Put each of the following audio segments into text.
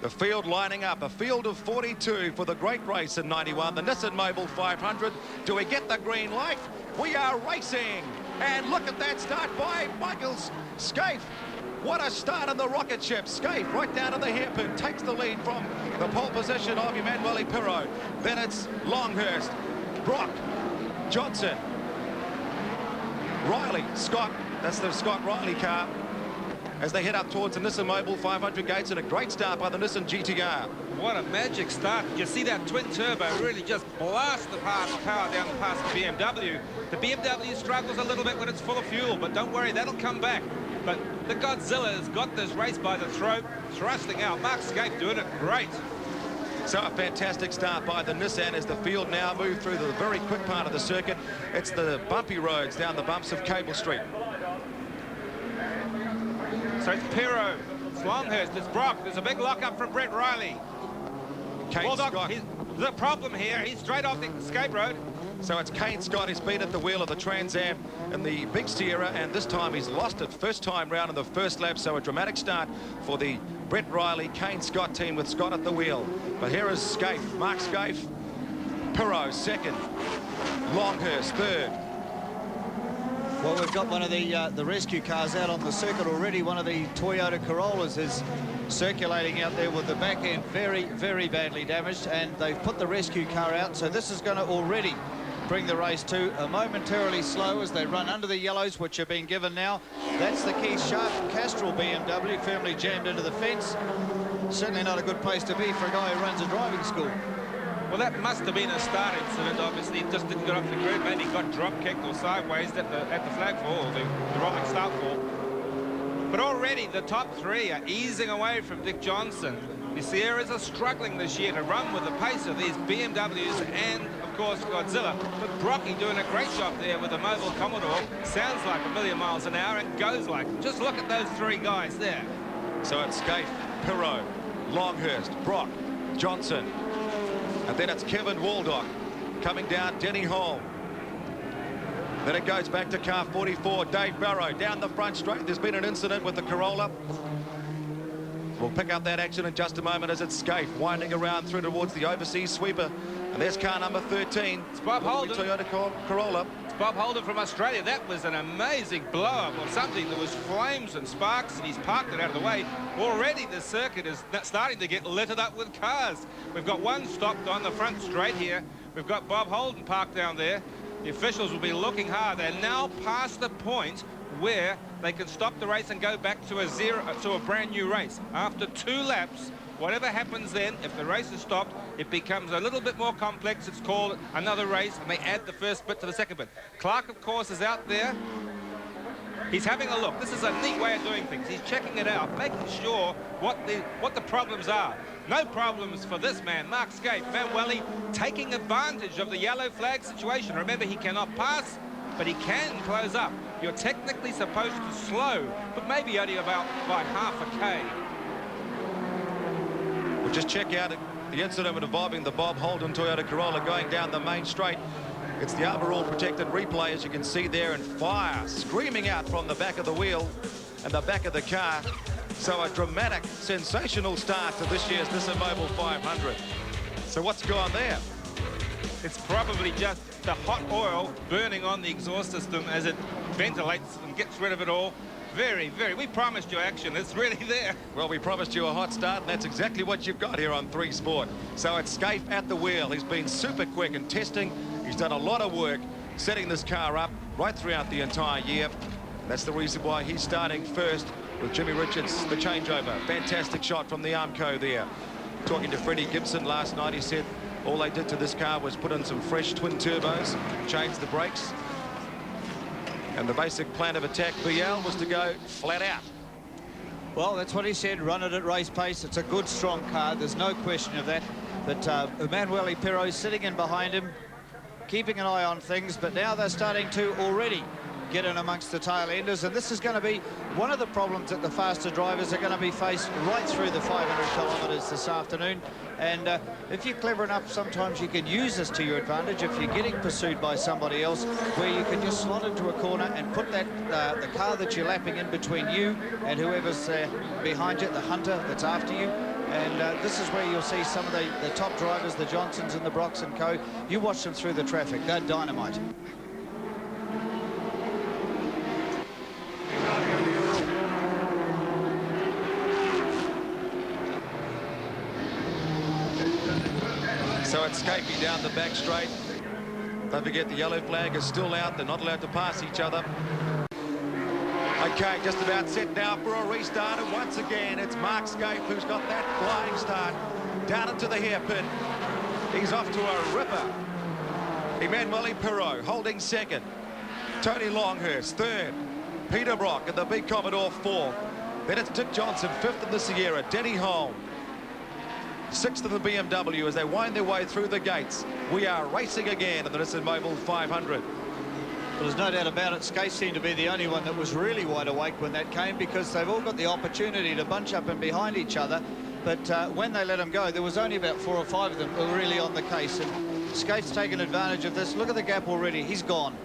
The field lining up, a field of 42 for the great race in 91, the Nissan Mobil 500. Do we get the green light? We are racing. And look at that start by Michael Scaife. What a start on the rocket ship. Scaife right down to the hairpin, takes the lead from the pole position of Emanuele Pirro. Then it's Longhurst, Brock, Johnson, Riley, Scott. That's the Scott Riley car as they head up towards the Nissan Mobil 500 gates, and a great start by the Nissan GTR. What a magic start. You see that twin turbo really just blast the power down past the BMW. The BMW struggles a little bit when it's full of fuel, but don't worry, that'll come back. But the Godzilla has got this race by the throat, thrusting out. Mark Scaife doing it great. So a fantastic start by the Nissan as the field now move through the very quick part of the circuit. It's the bumpy roads down the bumps of Cable Street. So it's Pirro, it's Longhurst, it's Brock. There's a big lock-up from Brett Riley. Kane Scott. The problem here, he's straight off the escape road. So it's Kane Scott who's been at the wheel of the Trans Am in the big Sierra, and this time he's lost it first time round in the first lap. So a dramatic start for the Brett Riley, Kane Scott team with Scott at the wheel. But here is Scaife, Mark Scaife, Pirro second, Longhurst third. Well, we've got one of the rescue cars out on the circuit already. One of the Toyota Corollas is circulating out there with the back end very, very badly damaged, and they've put the rescue car out. So this is going to already bring the race to a momentarily slow as they run under the yellows, which are being given now. That's the Keith Sharp Castrol BMW, firmly jammed into the fence. Certainly not a good place to be for a guy who runs a driving school. Well, that must have been a start incident. Obviously, it just didn't get off the grid. Maybe got drop-kicked or sideways at the flag fall, or the rolling start fall. But already the top three are easing away from Dick Johnson. The Sierras are struggling this year to run with the pace of these BMWs and, of course, Godzilla. But Brocky doing a great job there with the Mobil Commodore. Sounds like 1,000,000 miles an hour and goes like. Just look at those three guys there. So it's Scaife, Pirro, Longhurst, Brock, Johnson. And then it's Kevin Waldock coming down Denny Holm. Then it goes back to car 44, Dave Barrow down the front straight. There's been an incident with the Corolla. We'll pick up that action in just a moment as it's Scaife winding around through towards the overseas sweeper. And there's car number 13. It's Bob Holden. Toyota Corolla. It's Bob Holden from Australia. That was an amazing blow-up or something. There was flames and sparks, and he's parked it out of the way. Already the circuit is starting to get littered up with cars. We've got one stopped on the front straight here. We've got Bob Holden parked down there. The officials will be looking hard. They're now past the point where they can stop the race and go back to a brand new race. After 2 laps, whatever happens then, if the race is stopped, it becomes a little bit more complex. It's called another race, and they add the first bit to the second bit. Clark, of course, is out there. He's having a look. This is a neat way of doing things. He's checking it out, making sure what the problems are. No problems for this man, Mark Scaife. Manueli taking advantage of the yellow flag situation. Remember, he cannot pass, but he can close up. You're technically supposed to slow, but maybe only about by half a K. We'll just check out the incident involving the Bob Holden Toyota Corolla going down the main straight. It's the overall protected replay, as you can see there, and fire screaming out from the back of the wheel and the back of the car. So a dramatic, sensational start to this year's Nissan Mobil 500. So what's gone there? It's probably just the hot oil burning on the exhaust system as it ventilates and gets rid of it all. Very, very. We promised you action. It's really there. Well, we promised you a hot start, and that's exactly what you've got here on 3 Sport. So it's Scaife at the wheel. He's been super quick in testing. He's done a lot of work setting this car up right throughout the entire year. That's the reason why he's starting first with Jimmy Richards, the changeover. Fantastic shot from the Armco there. Talking to Freddie Gibson last night, he said all they did to this car was put in some fresh twin turbos, change the brakes, and the basic plan of attack, BL, was to go flat out. Well, that's what he said, run it at race pace. It's a good, strong car. There's no question of that. But Emanuele Pirro sitting in behind him, keeping an eye on things, but now they're starting to already get in amongst the tail enders, and this is going to be one of the problems that the faster drivers are going to be faced right through the 500 kilometres this afternoon. And if you're clever enough, sometimes you can use this to your advantage if you're getting pursued by somebody else, where you can just slot into a corner and put that the car that you're lapping in between you and whoever's behind you, the hunter that's after you. And this is where you'll see some of the top drivers, the Johnsons and the Brocks and co. You watch them through the traffic. They're dynamite. So it's Scapey down the back straight. Don't forget the yellow flag is still out. They're not allowed to pass each other. Okay, just about set now for a restart. And once again, it's Mark Scape who's got that flying start down into the hairpin. He's off to a ripper. Emmanuel Pirot holding second. Tony Longhurst third. Peter Brock and the big Commodore fourth. Then it's Dick Johnson fifth in the Sierra. Denny Holm sixth in the BMW as they wind their way through the gates. We are racing again in the Nissan Mobil 500. Well, there's no doubt about it. Skate seemed to be the only one that was really wide awake when that came, because they've all got the opportunity to bunch up and behind each other. But when they let them go, there was only about 4 or 5 of them who were really on the case. And Skate's taken advantage of this. Look at the gap already. He's gone.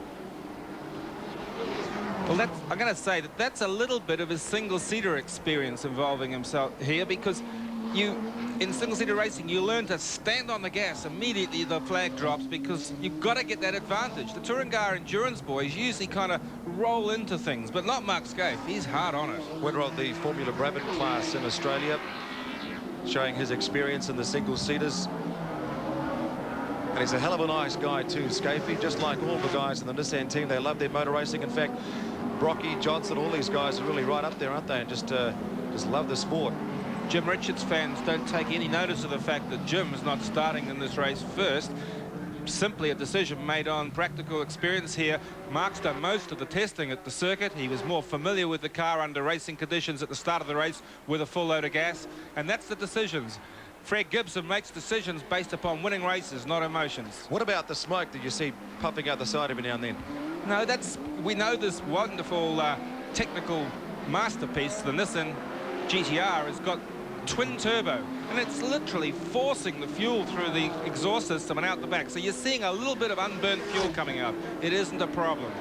Well, I'm going to say that's a little bit of his single-seater experience involving himself here, because in single-seater racing, you learn to stand on the gas immediately the flag drops, because you've got to get that advantage. The Touring Car endurance boys usually kind of roll into things, but not Mark Scape. He's hard on it. Winner of the Formula Brabant class in Australia, showing his experience in the single-seaters. And he's a hell of a nice guy too, Scapey, just like all the guys in the Nissan team. They love their motor racing. In fact, Brocky, Johnson, all these guys are really right up there, aren't they? And just love the sport. Jim Richards fans don't take any notice of the fact that Jim is not starting in this race first. Simply a decision made on practical experience here. Mark's done most of the testing at the circuit. He was more familiar with the car under racing conditions at the start of the race with a full load of gas. And that's the decisions. Fred Gibson makes decisions based upon winning races, not emotions. What about the smoke that you see puffing out the side every now and then? No, we know this wonderful technical masterpiece, the Nissan GTR, has got twin turbo, and it's literally forcing the fuel through the exhaust system and out the back. So you're seeing a little bit of unburnt fuel coming out. It isn't a problem.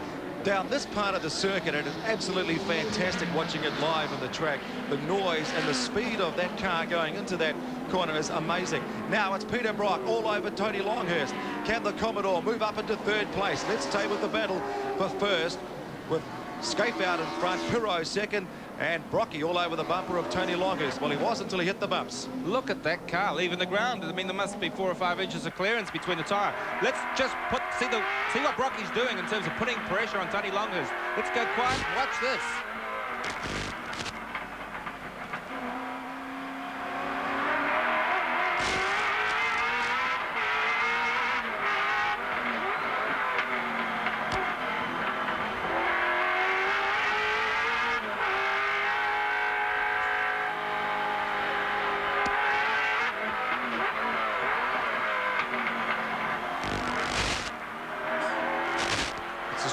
Down this part of the circuit, it is absolutely fantastic watching it live on the track. The noise and the speed of that car going into that corner is amazing. Now it's Peter Brock all over Tony Longhurst. Can the Commodore move up into third place? Let's stay with the battle for first, with Scape out in front, Pirot second, and Brocky all over the bumper of Tony Longhurst. Well, he was until he hit the bumps. Look at that car leaving the ground. I mean, there must be 4 or 5 inches of clearance between the tyre. Let's just see what Brocky's doing in terms of putting pressure on Tony Longhurst. Let's go quiet and watch this.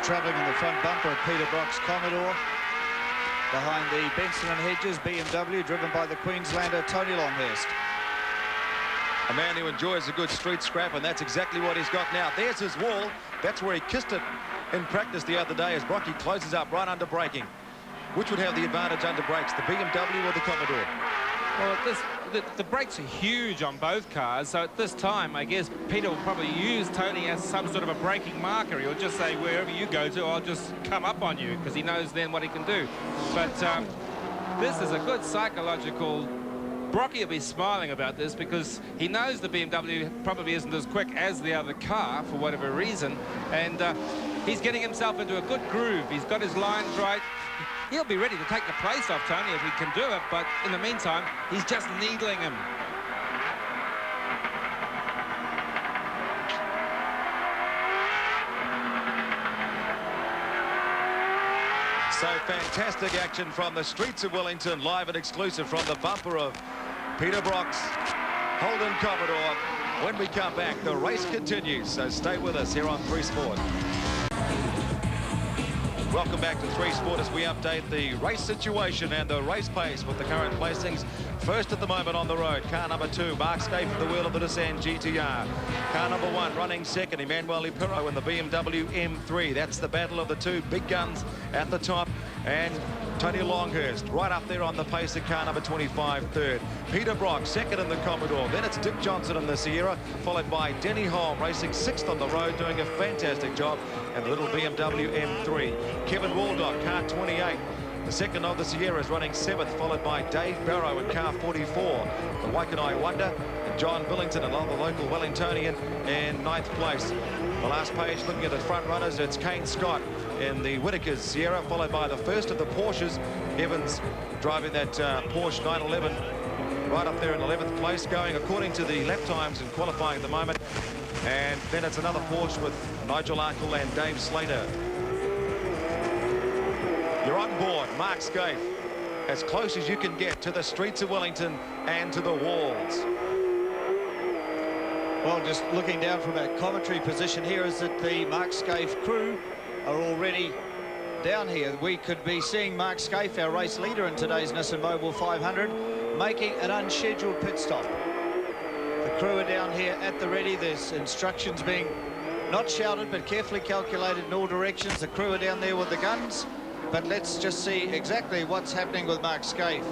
Travelling in the front bumper of Peter Brock's Commodore. Behind the Benson and Hedges BMW, driven by the Queenslander Tony Longhurst. A man who enjoys a good street scrap, and that's exactly what he's got now. There's his wall. That's where he kissed it in practice the other day as Brocky closes up right under braking. Which would have the advantage under brakes, the BMW or the Commodore? Well, the brakes are huge on both cars, so at this time, I guess Peter will probably use Tony as some sort of a braking marker. He'll just say, wherever you go to, I'll just come up on you, because he knows then what he can do. But this is a good psychological... Brocky will be smiling about this, because he knows the BMW probably isn't as quick as the other car, for whatever reason, and he's getting himself into a good groove. He's got his lines right. He'll be ready to take the place off Tony if he can do it, but in the meantime, he's just needling him. So fantastic action from the streets of Wellington, live and exclusive from the bumper of Peter Brock's Holden Commodore. When we come back, the race continues, so stay with us here on 3 Sport. Welcome back to 3 Sport as we update the race situation and the race pace with the current placings. First at the moment on the road, car number 2, Mark Scape at the wheel of the Nissan GTR. Car number 1 running second, Emmanuel Pirot in the BMW M3. That's the battle of the two big guns at the top. And Tony Longhurst right up there on the pace at car number 25, third. Peter Brock second in the Commodore. Then it's Dick Johnson in the Sierra, followed by Denny Holm racing sixth on the road, doing a fantastic job, and the little BMW M3. Kevin Waldock, car 28. The second of the Sierra is running seventh, followed by Dave Barrow in car 44. The Waikanae Wonder and John Billington, another local Wellingtonian, in ninth place. The last page looking at the front runners, it's Kane Scott in the Whittaker's Sierra, followed by the first of the Porsches, Evans, driving that Porsche 911 right up there in 11th place, going according to the lap times in qualifying at the moment. And then it's another Porsche with Nigel Arkle and Dave Slater. You're on board, Mark Scaife, as close as you can get to the streets of Wellington and to the walls. Well, just looking down from our commentary position here is that the Mark Scaife crew are already down here. We could be seeing Mark Scaife, our race leader in today's Nissan Mobil 500, making an unscheduled pit stop. The crew are down here at the ready. There's instructions being not shouted but carefully calculated in all directions. The crew are down there with the guns. But let's just see exactly what's happening with Mark Scaife.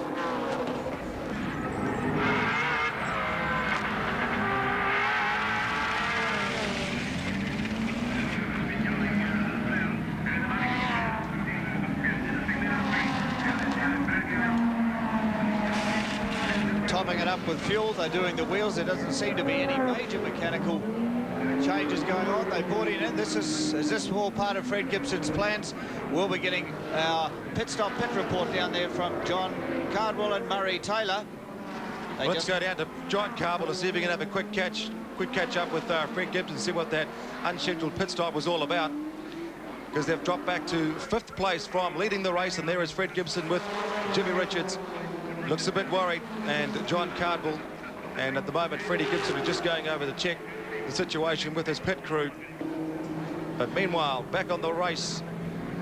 Topping it up with fuel, they're doing the wheels. There doesn't seem to be any major mechanical changes going on. They brought in. Is this all part of Fred Gibson's plans? We'll be getting our pit report down there from John Cardwell and Murray Taylor. Let's go down to John Cardwell to see if he can have a quick catch up with Fred Gibson, see what that unscheduled pit stop was all about, because they've dropped back to 5th place from leading the race, and there is Fred Gibson with Jimmy Richards. Looks a bit worried, and John Cardwell, and at the moment Freddie Gibson is just going over to check the situation with his pit crew. But meanwhile, back on the race,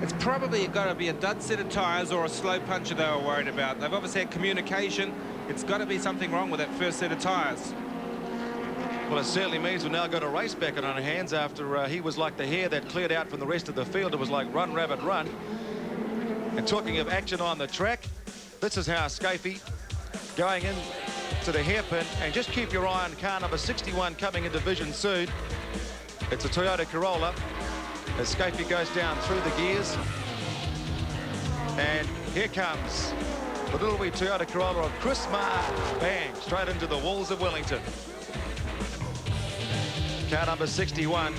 it's probably got to be a dud set of tyres or a slow puncher they were worried about. They've obviously had communication. It's got to be something wrong with that first set of tyres. well, it certainly means we've now got a race back on our hands after he was like the hare that cleared out from the rest of the field. It was like run, rabbit, run. And talking of action on the track, this is how Scaife going in to the hairpin, and just keep your eye on car number 61 coming in division soon. It's a Toyota Corolla as Scaife goes down through the gears, and here comes the little wee Toyota Corolla of Chris Marr. Bang, straight into the walls of Wellington. Car number 61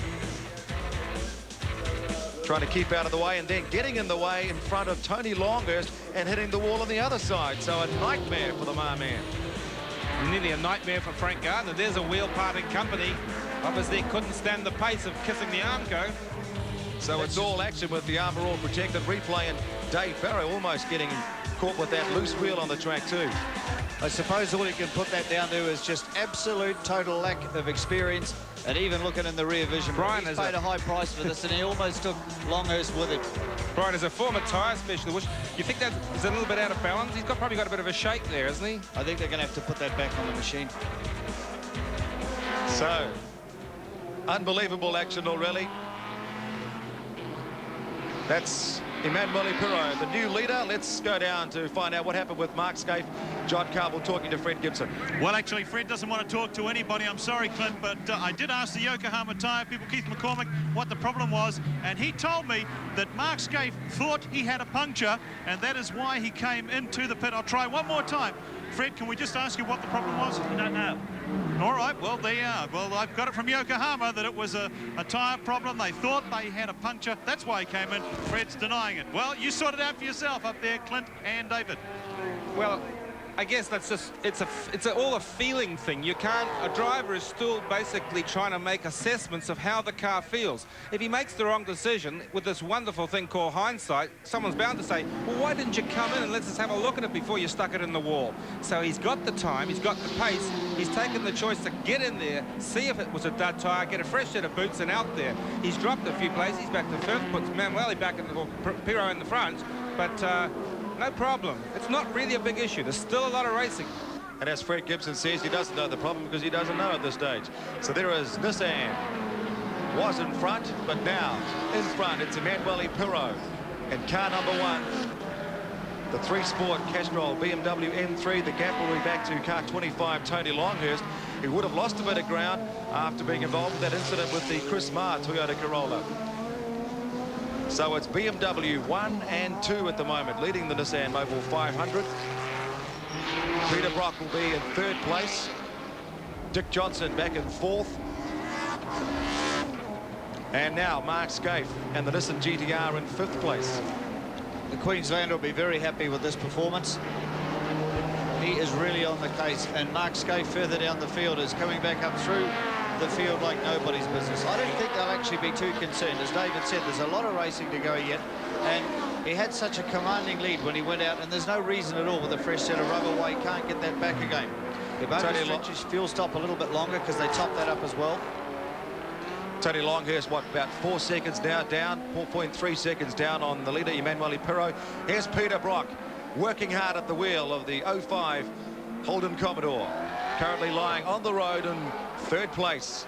trying to keep out of the way, and then getting in the way in front of Tony Longhurst and hitting the wall on the other side. So a nightmare for the Marr man. Nearly a nightmare for Frank Gardner. There's a wheel parting company. Obviously couldn't stand the pace of kissing the Armco. So it's all action with the armour all protected. Replay, and Dave Barrow almost getting caught with that loose wheel on the track too. I suppose all you can put that down to is just absolute total lack of experience, and even looking in the rear vision. Brian He's paid a high price for this, and he almost took Longhurst with him. Brian is a former tyre specialist. You think that is a little bit out of balance? He's probably got a bit of a shake there, hasn't he? I think they're going to have to put that back on the machine. So, unbelievable action already. That's Emanuele Pirro, the new leader. Let's go down to find out what happened with Mark Scaife. John Cardwell talking to Fred Gibson. Well, actually, Fred doesn't want to talk to anybody. I'm sorry, Clint, but I did ask the Yokohama tyre people, Keith McCormick, what the problem was, and he told me that Mark Scaife thought he had a puncture, and that is why he came into the pit. I'll try one more time. Fred, can we just ask you what the problem was? I don't know. All right, well, there you are. Well, I've got it from Yokohama that it was a tyre problem. They thought they had a puncture. That's why he came in. Fred's denying it. Well, you sort it out for yourself up there, Clint and David. Well, I guess that's just, it's all a feeling thing. You can't, a driver is still basically trying to make assessments of how the car feels. If he makes the wrong decision with this wonderful thing called hindsight, someone's bound to say, well, why didn't you come in and let's just have a look at it before you stuck it in the wall? So he's got the time, he's got the pace, he's taken the choice to get in there, see if it was a dud tyre, get a fresh set of boots and out there. He's dropped a few places, he's back to third, puts Emanuele back in the, or Pirro in the front, but no problem. It's not really a big issue. There's still a lot of racing. And as Fred Gibson says, he doesn't know the problem because he doesn't know at this stage. So there is Nissan. Was in front, but now in front it's Emanuele Pirro. And car number 1 the 3-Sport Castrol BMW M3. The gap will be back to car 25, Tony Longhurst, who would have lost a bit of ground after being involved in that incident with the Chris Marr Toyota Corolla. So it's BMW 1 and 2 at the moment, leading the Nissan Mobil 500. Peter Brock will be in 3rd place. Dick Johnson back in 4th. And now Mark Scaife and the Nissan GTR in 5th place. The Queenslander will be very happy with this performance. He is really on the case, and Mark Scaife further down the field is coming back up through the field like nobody's business. I don't think they'll actually be too concerned. As David said, there's a lot of racing to go yet, and he had such a commanding lead when he went out, and there's no reason at all with a fresh set of rubber why he can't get that back again. If only stretch his fuel stop a little bit longer, because they top that up as well. Tony Longhurst, what, about 4 seconds now down, 4.3 seconds down on the leader, Emanuele Pirro. Here's Peter Brock, working hard at the wheel of the 05 Holden Commodore, currently lying on the road in 3rd place.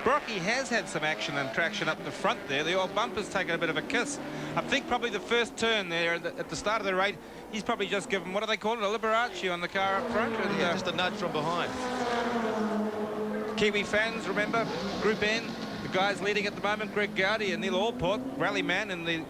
Brocky has had some action and traction up the front there. The old bumper's taken a bit of a kiss. I think probably the first turn there at the start of the race, he's probably just given, what do they call it, a Liberace on the car up front. And, yeah, just a nudge from behind. Kiwi fans, remember, Group N, the guys leading at the moment, Greg Gowdy and Neil Allport, rally man in the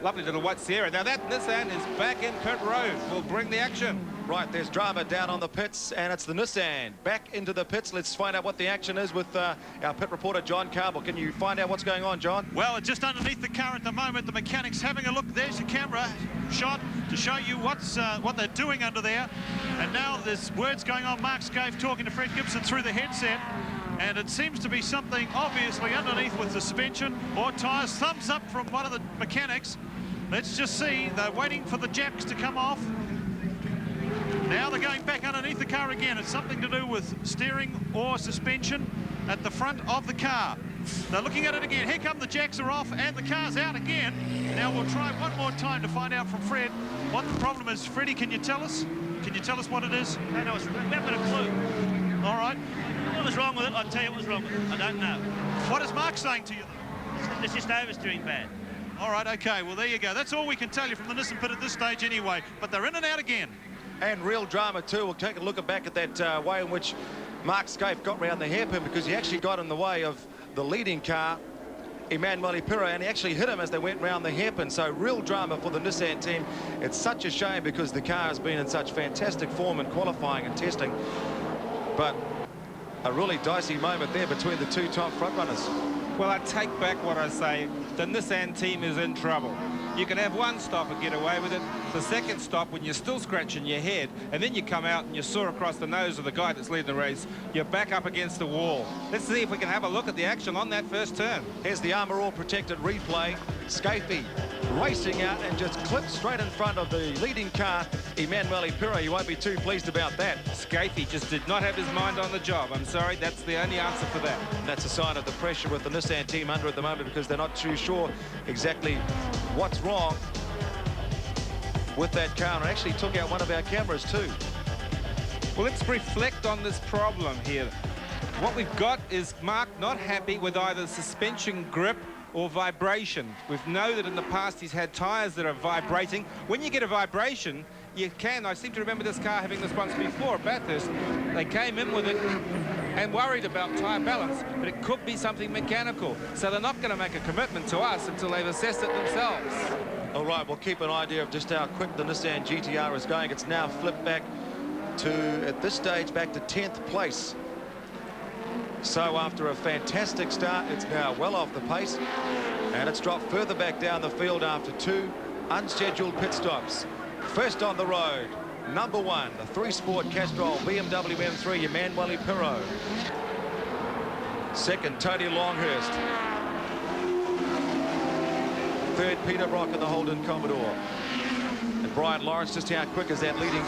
lovely little white Sierra. Now that Nissan is back in pit road, will bring the action. Right, there's drama down on the pits, and it's the Nissan back into the pits. Let's find out what the action is with our pit reporter, John Carble. Can you find out what's going on, John? Well, just underneath the car at the moment, the mechanic's having a look. There's the camera shot to show you what they're doing under there. And now there's words going on. Mark Scaife talking to Fred Gibson through the headset. And it seems to be something obviously underneath with the suspension or tyres. Thumbs up from one of the mechanics. Let's just see. They're waiting for the jacks to come off. Now they're going back underneath the car again. It's something to do with steering or suspension at the front of the car. They're looking at it again. Here come the jacks are off and the car's out again. Now we'll try one more time to find out from Fred what the problem is. Freddie, can you tell us? Can you tell us what it is? No, we haven't got a clue. All right. What was wrong with it? I'll tell you what was wrong with it. I don't know. What is Mark saying to you? It's just oversteering bad. All right, okay. Well, there you go. That's all we can tell you from the Nissan pit at this stage anyway. But they're in and out again. And real drama too. We'll take a look back at that way in which Mark Scaife got round the hairpin, because he actually got in the way of the leading car, Emanuele Pirro, and he actually hit him as they went round the hairpin. So real drama for the Nissan team. It's such a shame because the car has been in such fantastic form in qualifying and testing. But a really dicey moment there between the two top front runners. Well, I take back what I say. The Nissan team is in trouble. You can have one stop and get away with it. The second stop, when you're still scratching your head, and then you come out and you saw across the nose of the guy that's leading the race, you're back up against the wall. Let's see if we can have a look at the action on that first turn. Here's the Armour All protected replay. Scaife racing out and just clipped straight in front of the leading car, Emanuele Pirro. You won't be too pleased about that. Scaife just did not have his mind on the job. I'm sorry, that's the only answer for that. And that's a sign of the pressure with the Nissan team under at the moment, because they're not too sure exactly what's wrong with that car, and it actually took out one of our cameras too. Well, let's reflect on this problem here. What we've got is Mark not happy with either suspension grip or vibration. We've known that in the past he's had tyres that are vibrating. When you get a vibration, you can, I seem to remember this car having this once before at Bathurst. They came in with it and worried about tyre balance, but it could be something mechanical. So they're not going to make a commitment to us until they've assessed it themselves. All right, we'll keep an idea of just how quick the Nissan GTR is going. It's now flipped back to, at this stage, back to 10th place. So after a fantastic start, it's now well off the pace, and it's dropped further back down the field after 2 unscheduled pit stops. First on the road, number 1, the 3-Sport Castrol BMW M3, Emanuele Pirro. Second, Tony Longhurst. Third, Peter Brock in the Holden Commodore. And Brian Lawrence, just how quick is that leading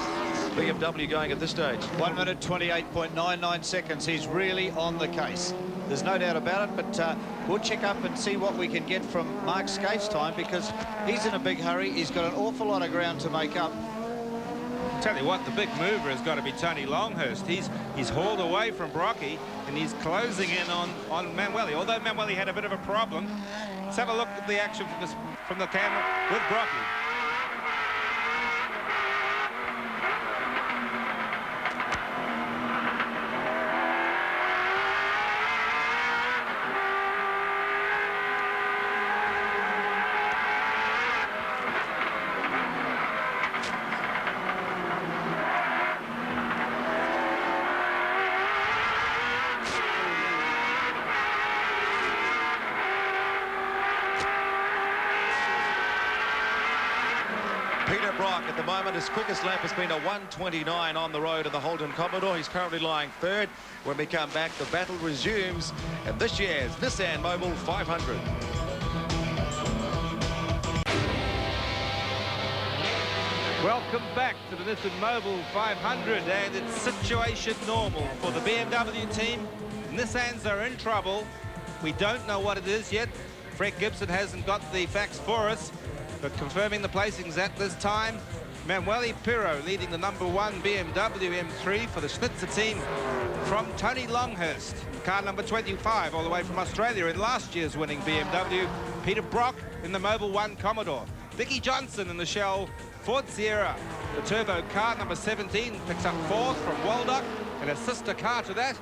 BMW going at this stage? 1 minute 28.99 seconds. He's really on the case. There's no doubt about it, but we'll check up and see what we can get from Mark Scaife's time, because he's in a big hurry. He's got an awful lot of ground to make up. Tell you what, the big mover has got to be Tony Longhurst. He's hauled away from Brocky, and he's closing in on Manuele. Although Manuele had a bit of a problem. Let's have a look at the action from the camera with Brocky. Peter Brock at the moment, his quickest lap has been a 1:29 on the road in the Holden Commodore. He's currently lying third. When we come back, the battle resumes in this year's Nissan Mobil 500. Welcome back to the Nissan Mobil 500, and it's situation normal for the BMW team. Nissans are in trouble. We don't know what it is yet. Fred Gibson hasn't got the facts for us, but confirming the placings at this time, Manuel Pirro leading the #1 BMW M3 for the Schnitzer team from Tony Longhurst. Car number 25 all the way from Australia in last year's winning BMW. Peter Brock in the Mobil 1 Commodore. Dickie Johnson in the Shell Ford Sierra. The turbo car number 17 picks up 4th from Waldock, and a sister car to that.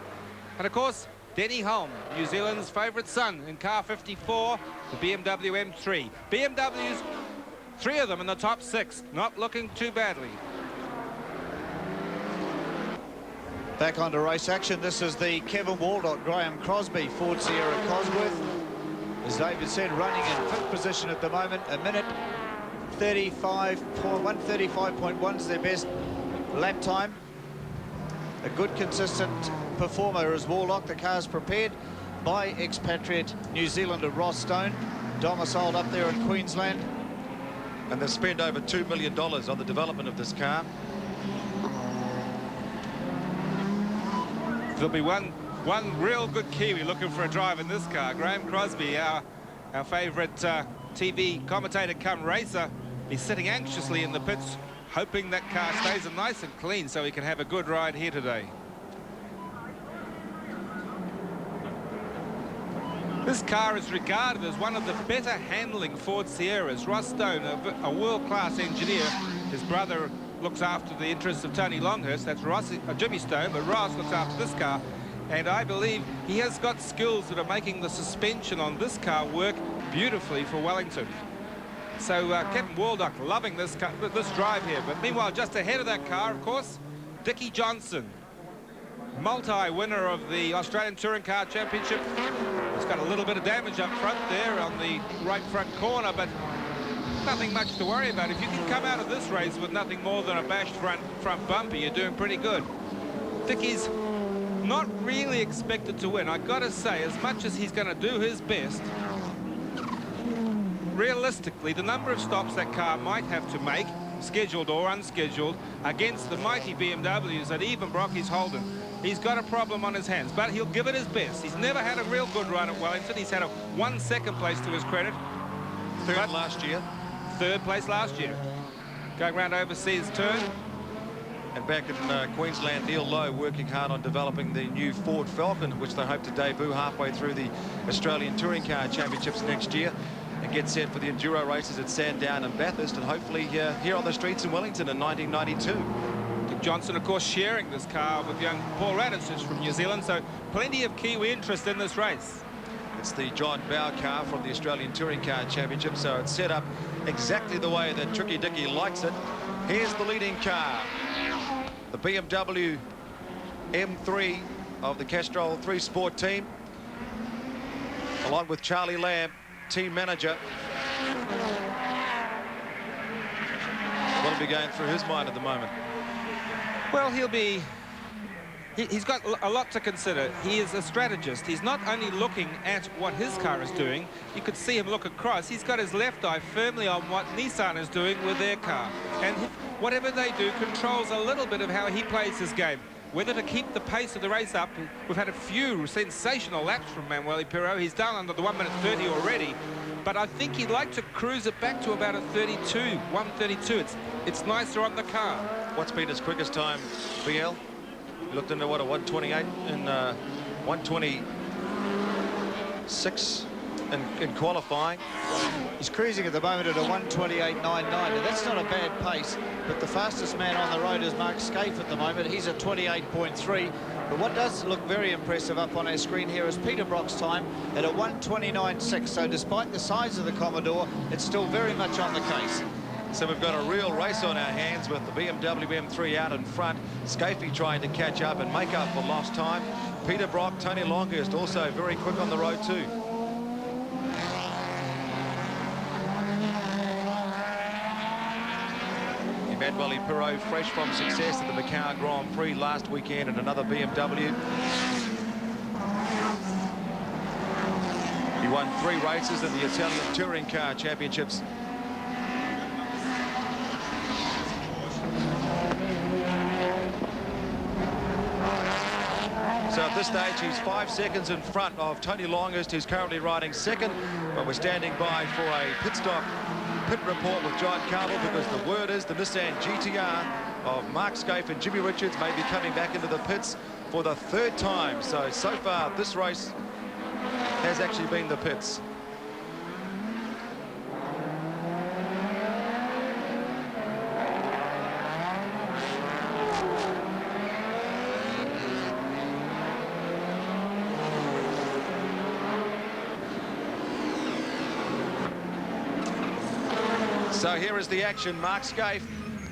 And of course, Denny Hulme, New Zealand's favourite son in car 54, the BMW M3. BMWs, 3 of them in the top 6, not looking too badly. Back onto race action. This is the Kevin Waldock, Graham Crosby Ford Sierra Cosworth. As David said, running in 5th position at the moment. A minute 135.1 is their best lap time. A good consistent performer is Waldock. The car's prepared by expatriate New Zealander Ross Stone, domiciled up there in Queensland. And they've spent over $2 million on the development of this car. There'll be one real good Kiwi looking for a drive in this car. Graham Crosby, our favourite TV commentator come racer. He's sitting anxiously in the pits, hoping that car stays nice and clean so he can have a good ride here today. This car is regarded as one of the better handling Ford Sierras. Ross Stone, a world-class engineer. His brother looks after the interests of Tony Longhurst. That's Jimmy Stone, but Ross looks after this car. And I believe he has got skills that are making the suspension on this car work beautifully for Wellington. So Kevin Waldock loving this drive here. But meanwhile, just ahead of that car, of course, Dickie Johnson, multi-winner of the Australian Touring Car Championship. He's got a little bit of damage up front there on the right front corner, but nothing much to worry about. If you can come out of this race with nothing more than a bashed front bumper, you're doing pretty good. Dickie's not really expected to win. I've got to say, as much as he's going to do his best, realistically, the number of stops that car might have to make, scheduled or unscheduled, against the mighty BMWs that even Brocky's Holden, he's got a problem on his hands, but he'll give it his best. He's never had a real good run at Wellington. He's had a 1 second place to his credit. Third last year. 3rd place last year. Going round overseas turn. And back in Queensland, Neil Lowe working hard on developing the new Ford Falcon, which they hope to debut halfway through the Australian Touring Car Championships next year, and get set for the enduro races at Sandown and Bathurst, and hopefully here on the streets in Wellington in 1992. Dick Johnson, of course, sharing this car with young Paul Radis, who's from New Zealand, so plenty of Kiwi interest in this race. It's the John Bow car from the Australian Touring Car Championship, so it's set up exactly the way that Tricky Dicky likes it. Here's the leading car, the BMW M3 of the Castrol 3 Sport team, along with Charlie Lamb, team manager. What'll be going through his mind at the moment? Well, he's got a lot to consider. He is a strategist. He's not only looking at what his car is doing, you could see him look across. He's got his left eye firmly on what Nissan is doing with their car. And whatever they do controls a little bit of how he plays his game. Whether to keep the pace of the race up. We've had a few sensational laps from Manuel Pirro. He's down under the 1:30 already. But I think he'd like to cruise it back to about a 1:32. It's nicer on the car. What's been his quickest time, BL? You looked into what, a 1:28 and 1:26 in qualifying. He's cruising at the moment at a 1:28.99. Now, that's not a bad pace, but the fastest man on the road is Mark Scaife at the moment. He's at 28.3. But what does look very impressive up on our screen here is Peter Brock's time at a 1:29.6. So despite the size of the Commodore, it's still very much on the case. So we've got a real race on our hands with the BMW M3 out in front. Scaife trying to catch up and make up for lost time. Peter Brock, Tony Longhurst also very quick on the road too. Wellington Pirot, fresh from success at the Macau Grand Prix last weekend in another BMW. He won 3 races in the Italian Touring Car Championships. So at this stage, he's 5 seconds in front of Tony Longhurst, who's currently riding second. But we're standing by for a pit stop, pit report with John Carville, because the word is the Nissan GTR of Mark Skaife and Jimmy Richards may be coming back into the pits for the 3rd time. So far, this race has actually been the pits. So here is the action. Mark Skaife,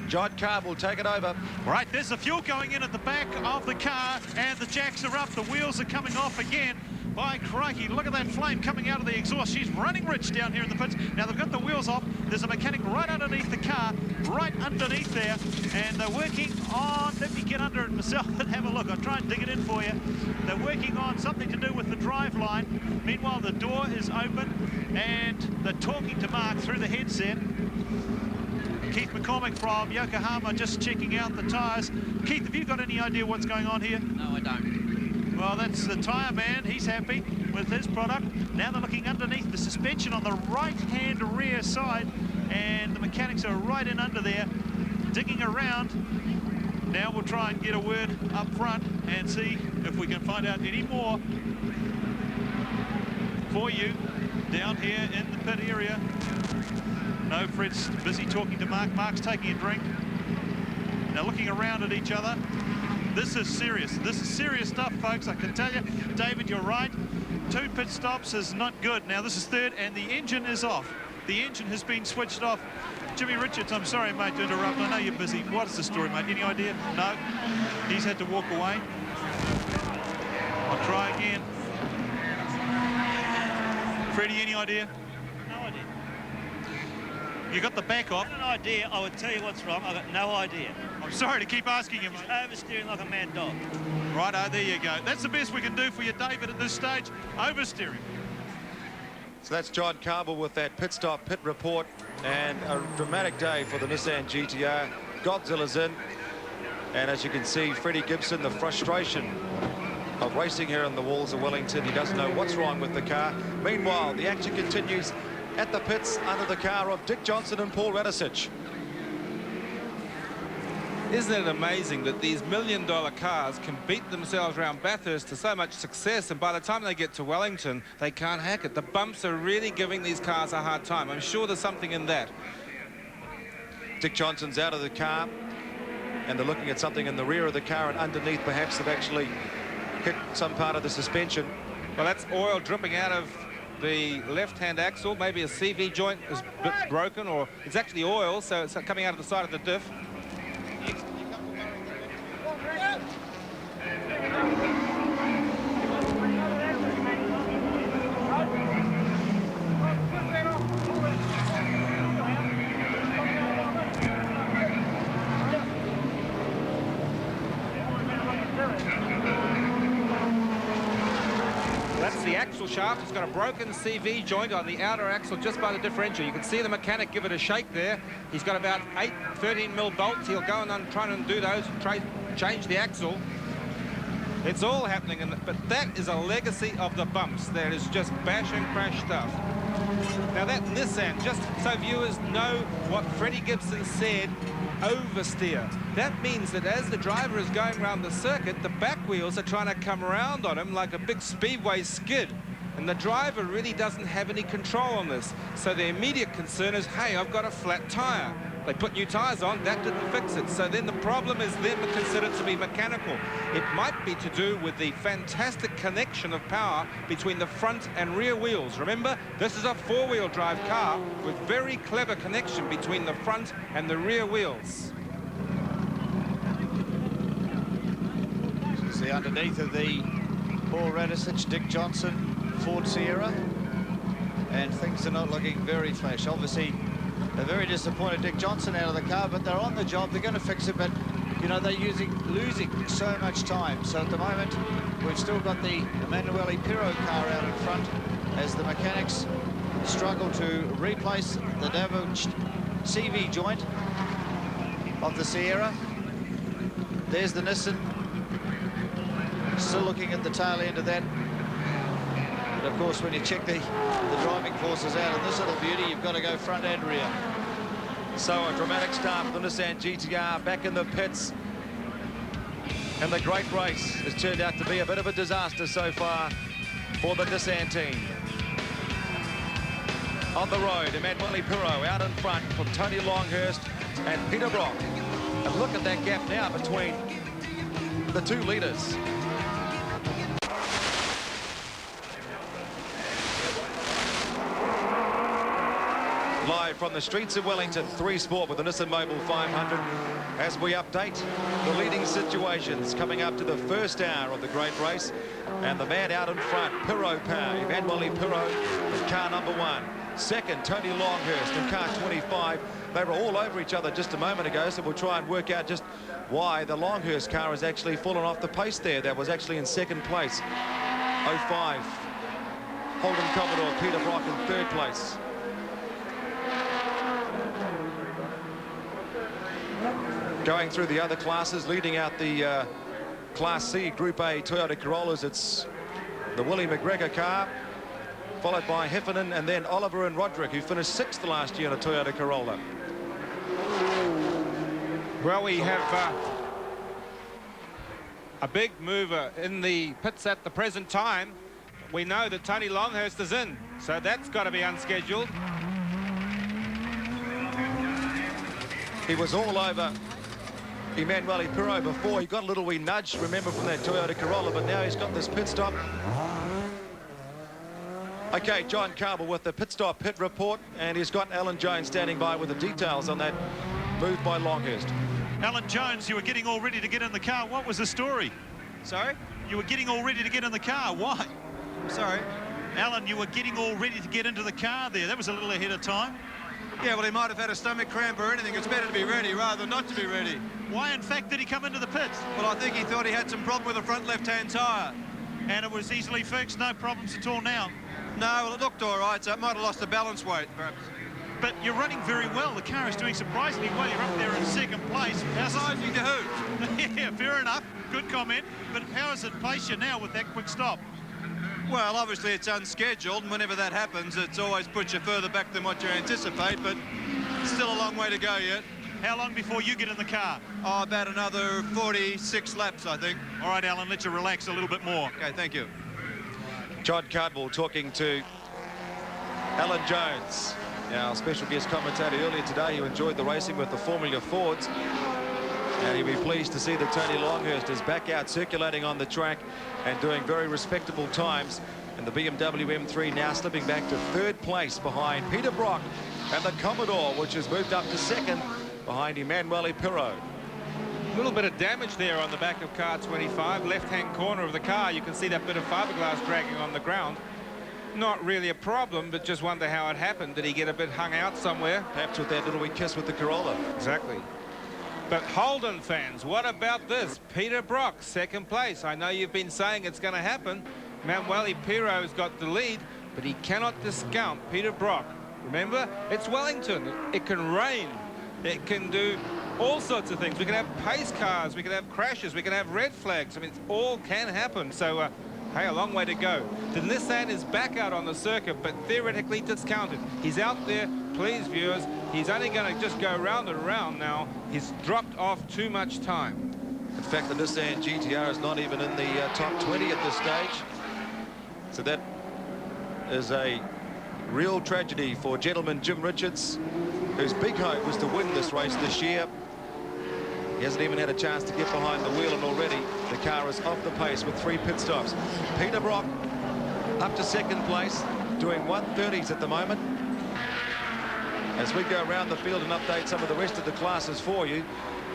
John Carville will take it over. Right, there's the fuel going in at the back of the car, and the jacks are up. The wheels are coming off again. By crikey, look at that flame coming out of the exhaust. She's running rich down here in the pits. Now they've got the wheels off. There's a mechanic right underneath the car, right underneath there, and they're working on, let me get under it myself and have a look. I'll try and dig it in for you. They're working on something to do with the drive line. Meanwhile, the door is open, and they're talking to Mark through the headset. Keith McCormick from Yokohama just checking out the tyres. Keith, have you got any idea what's going on here? No, I don't. Well, that's the tyre man. He's happy with his product. Now they're looking underneath the suspension on the right-hand rear side, and the mechanics are right in under there, digging around. Now we'll try and get a word up front and see if we can find out any more for you down here in the pit area. No, Fred's busy talking to Mark. Mark's taking a drink. They're looking around at each other. This is serious. This is serious stuff, folks. I can tell you, David, you're right. 2 pit stops is not good. Now this is 3rd, and the engine is off. The engine has been switched off. Jimmy Richards, I'm sorry, mate, to interrupt. I know you're busy. What's the story, mate? Any idea? No. He's had to walk away. I'll try again. Freddie, any idea? No idea. You got the back off. I had an idea. I would tell you what's wrong. I've got no idea. I'm sorry to keep asking you, mate. Oversteering like a mad dog. Righto, there you go. That's the best we can do for you, David, at this stage. Oversteering. So that's John Carville with that pit stop, pit report, and a dramatic day for the Nissan GTR. Godzilla's in, and as you can see, Freddie Gibson, the frustration of racing here on the walls of Wellington. He doesn't know what's wrong with the car. Meanwhile, the action continues at the pits under the car of Dick Johnson and Paul Radisich. Isn't it amazing that these million-dollar cars can beat themselves around Bathurst to so much success, and by the time they get to Wellington, they can't hack it. The bumps are really giving these cars a hard time. I'm sure there's something in that. Dick Johnson's out of the car, and they're looking at something in the rear of the car, and underneath perhaps they've actually hit some part of the suspension. Well, that's oil dripping out of the left-hand axle. Maybe a CV joint is a bit broken, or it's actually oil, so it's coming out of the side of the diff. That's the axle shaft. It's got a broken CV joint on the outer axle just by the differential. You can see the mechanic give it a shake there. He's got about 13mm bolts. He'll go and try and undo those, change the axle. It's all happening, but that is a legacy of the bumps. That is just bash and crash stuff. Now that Nissan, just so viewers know what Freddie Gibson said, oversteer. That means that as the driver is going around the circuit, the back wheels are trying to come around on him like a big speedway skid. And the driver really doesn't have any control on this. So the immediate concern is, hey, I've got a flat tire. They put new tires on, that didn't fix it. So then the problem is then considered to be mechanical. It might be to do with the fantastic connection of power between the front and rear wheels. Remember, this is a 4-wheel drive car with very clever connection between the front and the rear wheels. This is the underneath of the Paul Radisich, Dick Johnson Ford Sierra, and things are not looking very flash. Obviously, They're very disappointed Dick Johnson out of the car, but they're on the job. They're going to fix it, but, you know, they're losing so much time. So at the moment, we've still got the Emanuele Pirro car out in front as the mechanics struggle to replace the damaged CV joint of the Sierra. There's the Nissan, still looking at the tail end of that. But of course, when you check the driving forces out of this little beauty, you've got to go front and rear. So a dramatic start for the Nissan GTR back in the pits. And the great race has turned out to be a bit of a disaster so far for the Nissan team. On the road, Emanuele Pirro out in front from Tony Longhurst and Peter Brock. And look at that gap now between the two leaders. Live from the streets of Wellington, 3 Sport with the Nissan Mobil 500 as we update the leading situations coming up to the first hour of the great race. And the man out in front, Pirro Power, Emanuele Pirro with car number 1. Second, Tony Longhurst in car 25. They were all over each other just a moment ago, so we'll try and work out just why the Longhurst car has actually fallen off the pace there. That was actually in second place. 05. Holden Commodore, Peter Brock in third place. Going through the other classes, leading out the Class C Group A Toyota Corollas, it's the Willie McGregor car, followed by Heffernan and then Oliver and Roderick, who finished 6th last year in a Toyota Corolla. Well, we have a big mover in the pits at the present time. We know that Tony Longhurst is in, so that's got to be unscheduled. He was all over Emanuele Pirro before. He got a little wee nudge, remember, from that Toyota Corolla, but now he's got this pit stop. Okay, John Carble with the pit stop pit report, and he's got Alan Jones standing by with the details on that move by Longhurst. Alan Jones, you were getting all ready to get in the car. What was the story? Sorry? You were getting all ready to get in the car. Why? Sorry? Alan, you were getting all ready to get into the car there. That was a little ahead of time. Yeah, well, he might have had a stomach cramp or anything. It's better to be ready rather than not to be ready. Why, in fact, did he come into the pits? Well, I think he thought he had some problem with the front left-hand tyre. And it was easily fixed, no problems at all now. No, well, it looked all right, so it might have lost the balance weight, perhaps. But you're running very well. The car is doing surprisingly well. You're up there in second place. Surprising to who? Yeah, fair enough. Good comment. But how does it place you now with that quick stop? Well, obviously it's unscheduled, and whenever that happens, it's always puts you further back than what you anticipate, but still a long way to go yet. How long before you get in the car? Oh, about another 46 laps, I think. All right, Alan, let you relax a little bit more. Okay, thank you. John Cardwell talking to Alan Jones, our special guest commentator earlier today, who enjoyed the racing with the Formula Fords. And he'll be pleased to see that Tony Longhurst is back out circulating on the track and doing very respectable times. And the BMW M3 now slipping back to third place behind Peter Brock and the Commodore, which has moved up to second behind Emanuele Pirro. A little bit of damage there on the back of car 25, left-hand corner of the car. You can see that bit of fiberglass dragging on the ground. Not really a problem, but just wonder how it happened. Did he get a bit hung out somewhere? Perhaps with that little wee kiss with the Corolla. Exactly. But Holden fans, what about this? Peter Brock, second place. I know you've been saying it's going to happen. Emanuele Pirro's got the lead, but he cannot discount Peter Brock. Remember, it's Wellington. It can rain. It can do all sorts of things. We can have pace cars. We can have crashes. We can have red flags. I mean, it all can happen. So, hey, a long way to go. The Nissan is back out on the circuit, but theoretically discounted. He's out there. Please, viewers, he's only going to just go round and round now. He's dropped off too much time. In fact, the Nissan GTR is not even in the top 20 at this stage. So that is a real tragedy for gentleman Jim Richards, whose big hope was to win this race this year. He hasn't even had a chance to get behind the wheel, and already the car is off the pace with 3 pit stops. Peter Brock up to second place, doing 130s at the moment. As we go around the field and update some of the rest of the classes for you,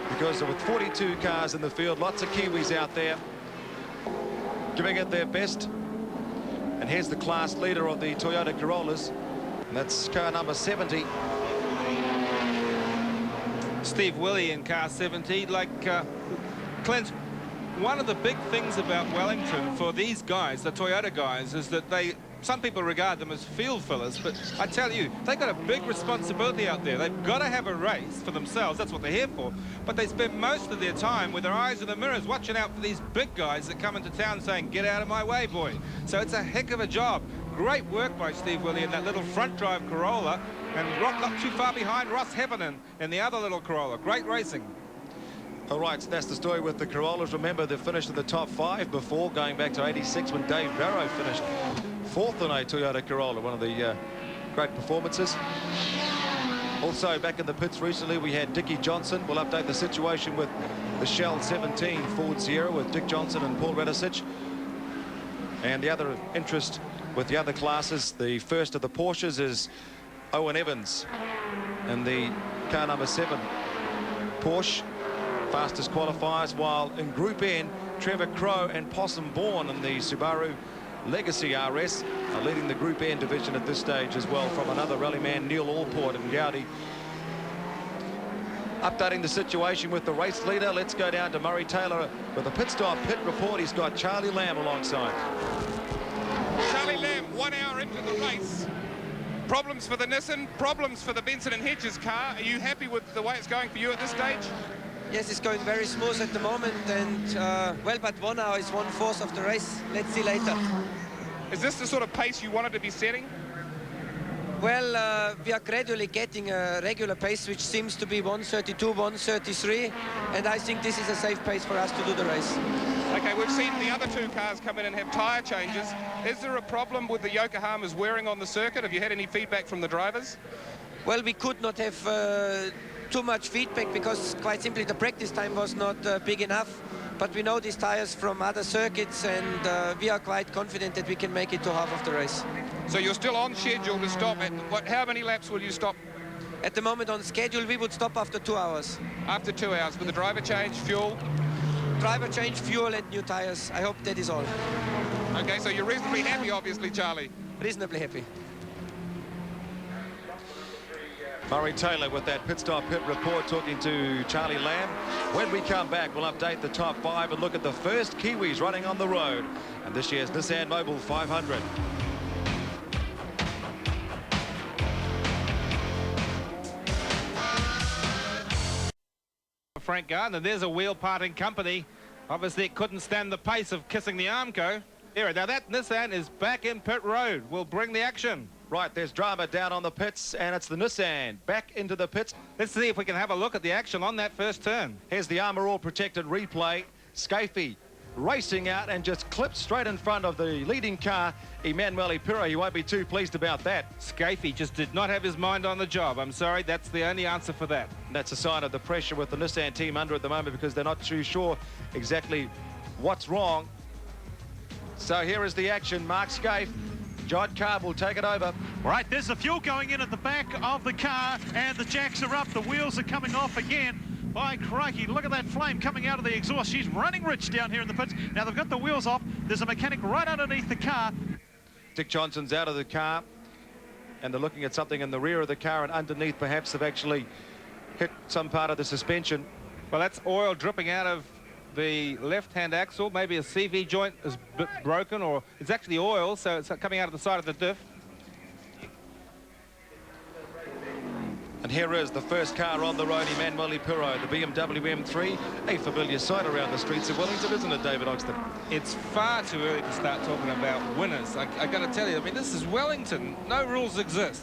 because with 42 cars in the field, lots of Kiwis out there giving it their best. And here's the class leader of the Toyota Corollas, and that's car number 70. Steve Willey in car 70. Like, Clint, one of the big things about Wellington for these guys, the Toyota guys, is that some people regard them as field fillers, but I tell you, they've got a big responsibility out there. They've got to have a race for themselves. That's what they're here for. But they spend most of their time with their eyes in the mirrors, watching out for these big guys that come into town saying, get out of my way, boy. So it's a heck of a job. Great work by Steve Willey in that little front drive Corolla, and not too far behind Ross Heffernan in the other little Corolla. Great racing. All right, so that's the story with the Corollas. Remember, they've finished in the top 5 before, going back to 86 when Dave Barrow finished 4th in a Toyota Corolla, one of the great performances. Also, back in the pits recently, we had Dickie Johnson. We'll update the situation with the Shell 17 Ford Sierra with Dick Johnson and Paul Radicic. And the other interest with the other classes, the first of the Porsches is Owen Evans in the car number 7 Porsche, fastest qualifiers, while in Group N, Trevor Crowe and Possum Bourne in the Subaru Legacy RS are leading the Group N division at this stage as well, from another rallyman, Neil Allport in Gaudi. Updating the situation with the race leader, let's go down to Murray Taylor with a pit stop pit report. He's got Charlie Lamb alongside. Charlie Lamb, 1 hour into the race. Problems for the Nissan, problems for the Benson and Hedges car. Are you happy with the way it's going for you at this stage? Yes, it's going very smooth at the moment, and well, but 1 hour is 1/4 of the race. Let's see later. Is this the sort of pace you wanted to be setting? Well, we are gradually getting a regular pace, which seems to be 1:32, 1:33, and I think this is a safe pace for us to do the race. Okay, we've seen the other 2 cars come in and have tyre changes. Is there a problem with the Yokohamas wearing on the circuit? Have you had any feedback from the drivers? Well, we could not have too much feedback because, quite simply, the practice time was not big enough. But we know these tires from other circuits, and we are quite confident that we can make it to half of the race. So you're still on schedule to stop at how many laps will you stop? At the moment on schedule, we would stop after 2 hours. After 2 hours with the driver change, fuel? Driver change, fuel and new tires. I hope that is all. Okay, so you're reasonably happy, obviously, Charlie. Reasonably happy. Murray Taylor with that pit stop pit report, talking to Charlie Lamb. When we come back, we'll update the top 5 and look at the first Kiwis running on the road and this year's Nissan Mobil 500. Frank Gardner, there's a wheel parting company. Obviously, it couldn't stand the pace of kissing the Armco. Here, now that Nissan is back in pit road. We'll bring the action. Right, there's drama down on the pits, and it's the Nissan back into the pits. Let's see if we can have a look at the action on that first turn. Here's the Armour All protected replay. Scafie racing out and just clipped straight in front of the leading car, Emanuele Pirro. He won't be too pleased about that. Scafie just did not have his mind on the job. I'm sorry, that's the only answer for that. And that's a sign of the pressure with the Nissan team under at the moment, because they're not too sure exactly what's wrong. So here is the action. Mark Scaife, John Carr will take it over. Right, there's the fuel going in at the back of the car, and the jacks are up. The wheels are coming off again. By crikey, look at that flame coming out of the exhaust. She's running rich down here in the pits. Now they've got the wheels off. There's a mechanic right underneath the car. Dick Johnson's out of the car, and they're looking at something in the rear of the car, and underneath perhaps they've actually hit some part of the suspension. Well, that's oil dripping out of the left-hand axle. Maybe a CV joint is broken, or it's actually oil, so it's coming out of the side of the diff. And here is the first car on the road, Emanuele Pirro, the BMW M3, a familiar sight around the streets of Wellington, isn't it, David Oxton? It's far too early to start talking about winners. I got to tell you, I mean, this is Wellington. No rules exist.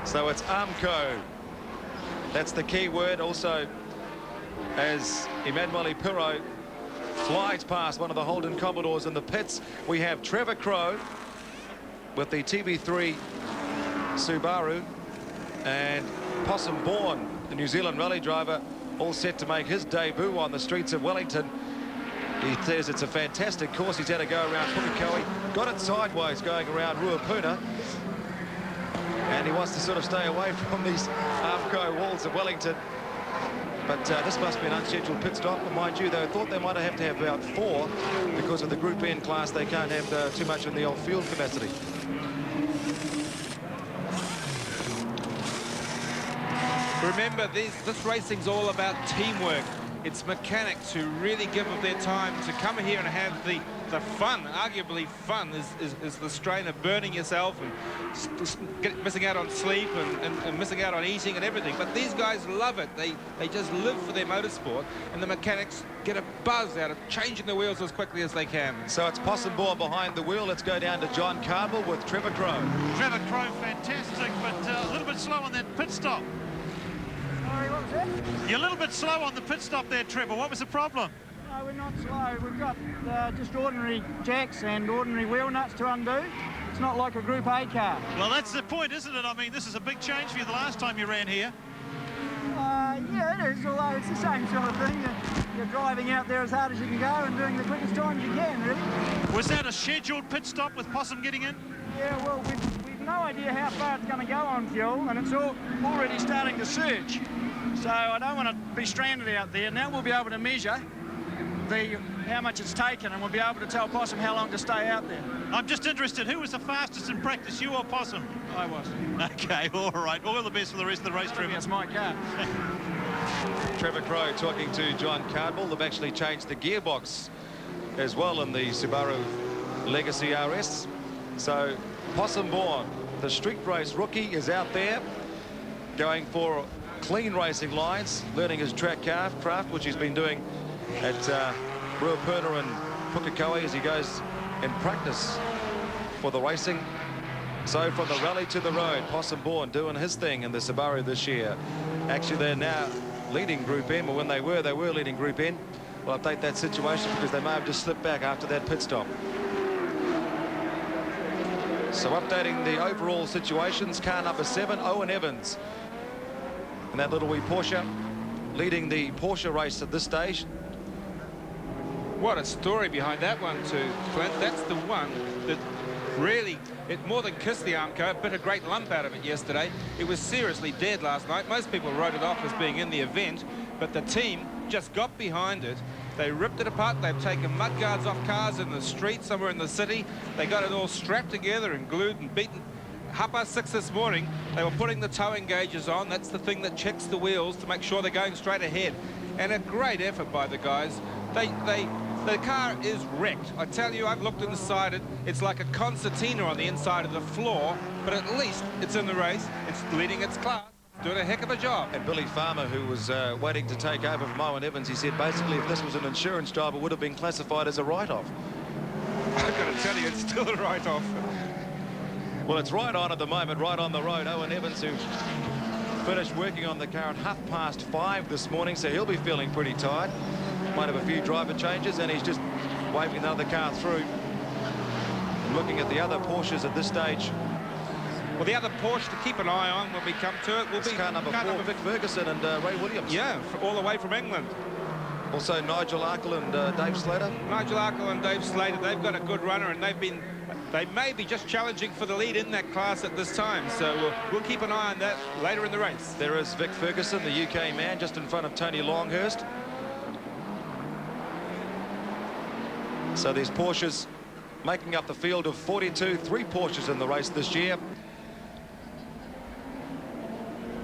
So it's Armco. That's the key word. Also, as Emanuele Pirro flies past one of the Holden Commodores in the pits, we have Trevor Crowe with the TB3 Subaru, and Possum Bourne, the New Zealand rally driver, all set to make his debut on the streets of Wellington. He says it's a fantastic course. He's had to go around Pukekohe, got it sideways going around Ruapuna, and he wants to sort of stay away from these Armco walls of Wellington. But this must be an unscheduled pit stop. And mind you, they thought they might have to have about 4 because of the Group N class. They can't have too much in the old fuel capacity. Remember, this racing's all about teamwork. It's mechanics who really give of their time to come here and have the fun. Arguably fun is the strain of burning yourself and missing out on sleep and missing out on eating and everything. But these guys love it. They just live for their motorsport, and the mechanics get a buzz out of changing the wheels as quickly as they can. So it's Possumbourne behind the wheel. Let's go down to John Cardwell with Trevor Crowe. Trevor Crowe, fantastic, but a little bit slow on that pit stop. Sorry, what was that? You're a little bit slow on the pit stop there, Trevor. What was the problem? No, we're not slow. We've got just ordinary jacks and ordinary wheel nuts to undo. It's not like a Group A car. Well, that's the point, isn't it? I mean, this is a big change for you the last time you ran here. Yeah, it is, although it's the same sort of thing. You're driving out there as hard as you can go and doing the quickest times you can, really. Was that a scheduled pit stop with Possum getting in? Yeah, well, we've no idea how far it's going to go on fuel, and it's already starting to surge. So I don't want to be stranded out there. Now we'll be able to measure how much it's taken, and we'll be able to tell Possum how long to stay out there. I'm just interested, who was the fastest in practice, you or Possum? I was. Okay, all right. All the best for the rest of the race, Trevor. It's my car. Trevor Crowe talking to John Cardwell. They've actually changed the gearbox as well in the Subaru Legacy RS. So Possumbourne, the street race rookie, is out there going for clean racing lines, learning his track craft, which he's been doing at Ruapuna and Pukekohe as he goes in practice for the racing. So from the rally to the road, Possumbourne doing his thing in the Subaru this year. Actually, they're now leading Group M, or when they were leading Group N. We'll update that situation because they may have just slipped back after that pit stop. So updating the overall situations, car number 7, Owen Evans. And that little wee Porsche leading the Porsche race at this stage. What a story behind that one too, Clint. That's the one that really, it more than kissed the Armco, bit a great lump out of it yesterday. It was seriously dead last night. Most people wrote it off as being in the event, but the team just got behind it. They ripped it apart. They've taken mudguards off cars in the street somewhere in the city. They got it all strapped together and glued and beaten. 6:30 this morning, they were putting the towing gauges on. That's the thing that checks the wheels to make sure they're going straight ahead. And a great effort by the guys. The car is wrecked. I tell you, I've looked inside it. It's like a concertina on the inside of the floor, but at least it's in the race. It's leading its class. Doing a heck of a job. And Billy Farmer, who was waiting to take over from Owen Evans, he said basically if this was an insurance job, it would have been classified as a write-off. I've got to tell you, it's still a write-off. Well, it's right on at the moment, right on the road. Owen Evans, who finished working on the car at 5:30 this morning, so he'll be feeling pretty tired. Might have a few driver changes, and he's just waving another car through. And looking at the other Porsches at this stage. Well, the other Porsche to keep an eye on when we come to it will be car number 4, Vic Ferguson and Ray Williams. Yeah, all the way from England. Also Nigel Arkle and Dave Slater. Nigel Arkle and Dave Slater, they've got a good runner, and they may be just challenging for the lead in that class at this time, so we'll keep an eye on that later in the race. There is Vic Ferguson, the UK man, just in front of Tony Longhurst. So these Porsches making up the field of 42, 3 Porsches in the race this year.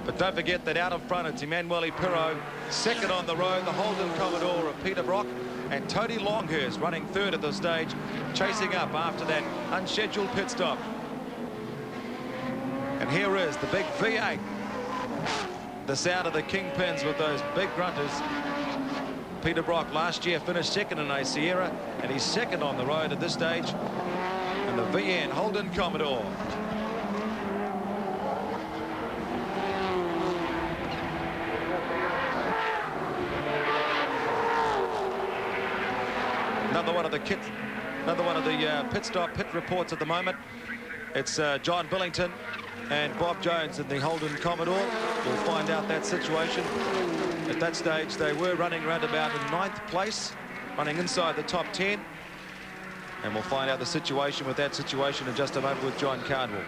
But don't forget that out in front it's Emanuele Pirro, second on the road, the Holden Commodore of Peter Brock, and Tony Longhurst running third at this stage, chasing up after that unscheduled pit stop. And here is the big V8. The sound of the kingpins with those big grunters. Peter Brock last year finished second in a Sierra, and he's second on the road at this stage. And the VN Holden Commodore. Another one of the pit reports at the moment. It's John Billington and Bob Jones in the Holden Commodore. We'll find out that situation. At that stage, they were running round about in 9th place, running inside the top 10. And we'll find out the situation with that situation in just a moment with John Cardwell.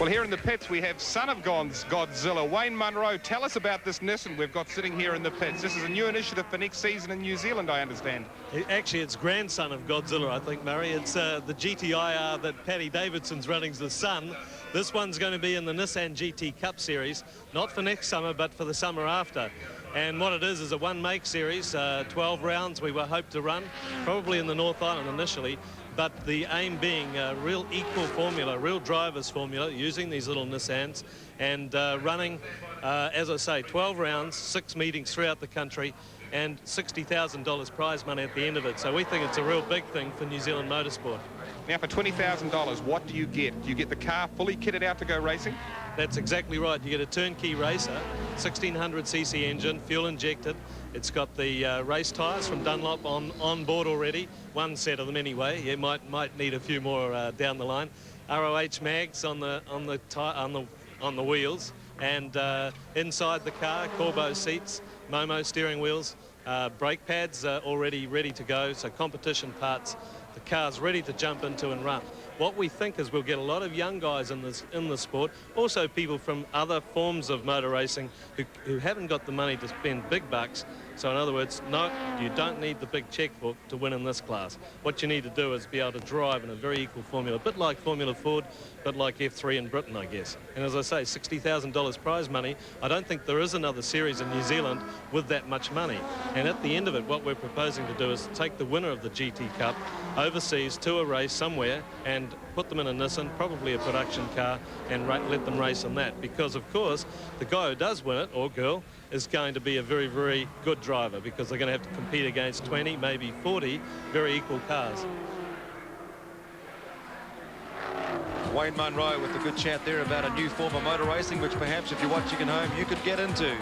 Well, here in the pits, we have son of Godzilla, Wayne Munro. Tell us about this Nissan we've got sitting here in the pits. This is a new initiative for next season in New Zealand, I understand. Actually, it's grandson of Godzilla, I think, Murray. It's the GTIR that Paddy Davidson's running's the son. This one's going to be in the Nissan GT Cup Series, not for next summer, but for the summer after. And what it is a one-make series, 12 rounds we were hoped to run, probably in the North Island initially, but the aim being a real equal formula, real driver's formula, using these little Nissans and running, as I say, 12 rounds, 6 meetings throughout the country, and $60,000 prize money at the end of it. So we think it's a real big thing for New Zealand motorsport. Now, for $20,000, what do you get? Do you get the car fully kitted out to go racing? That's exactly right. You get a turnkey racer, 1600cc engine, fuel injected. It's got the race tyres from Dunlop on board already. One set of them anyway. You might need a few more down the line. ROH mags on the wheels, and inside the car, Corbo seats, Momo steering wheels, brake pads already ready to go. So competition parts. The car's ready to jump into and run. What we think is we'll get a lot of young guys in the sport, also people from other forms of motor racing who haven't got the money to spend big bucks. So in other words, no, you don't need the big checkbook to win in this class. What you need to do is be able to drive in a very equal formula, a bit like Formula Ford, but like F3 in Britain, I guess. And as I say, $60,000 prize money. I don't think there is another series in New Zealand with that much money. And at the end of it, what we're proposing to do is take the winner of the GT Cup overseas to a race somewhere and put them in a Nissan, probably a production car, and let them race on that. Because, of course, the guy who does win it, or girl, is going to be a very, very good driver, because they're going to have to compete against 20, maybe 40 very equal cars. Wayne Munro with a good chat there about a new form of motor racing, which perhaps if you're watching at home, you could get into.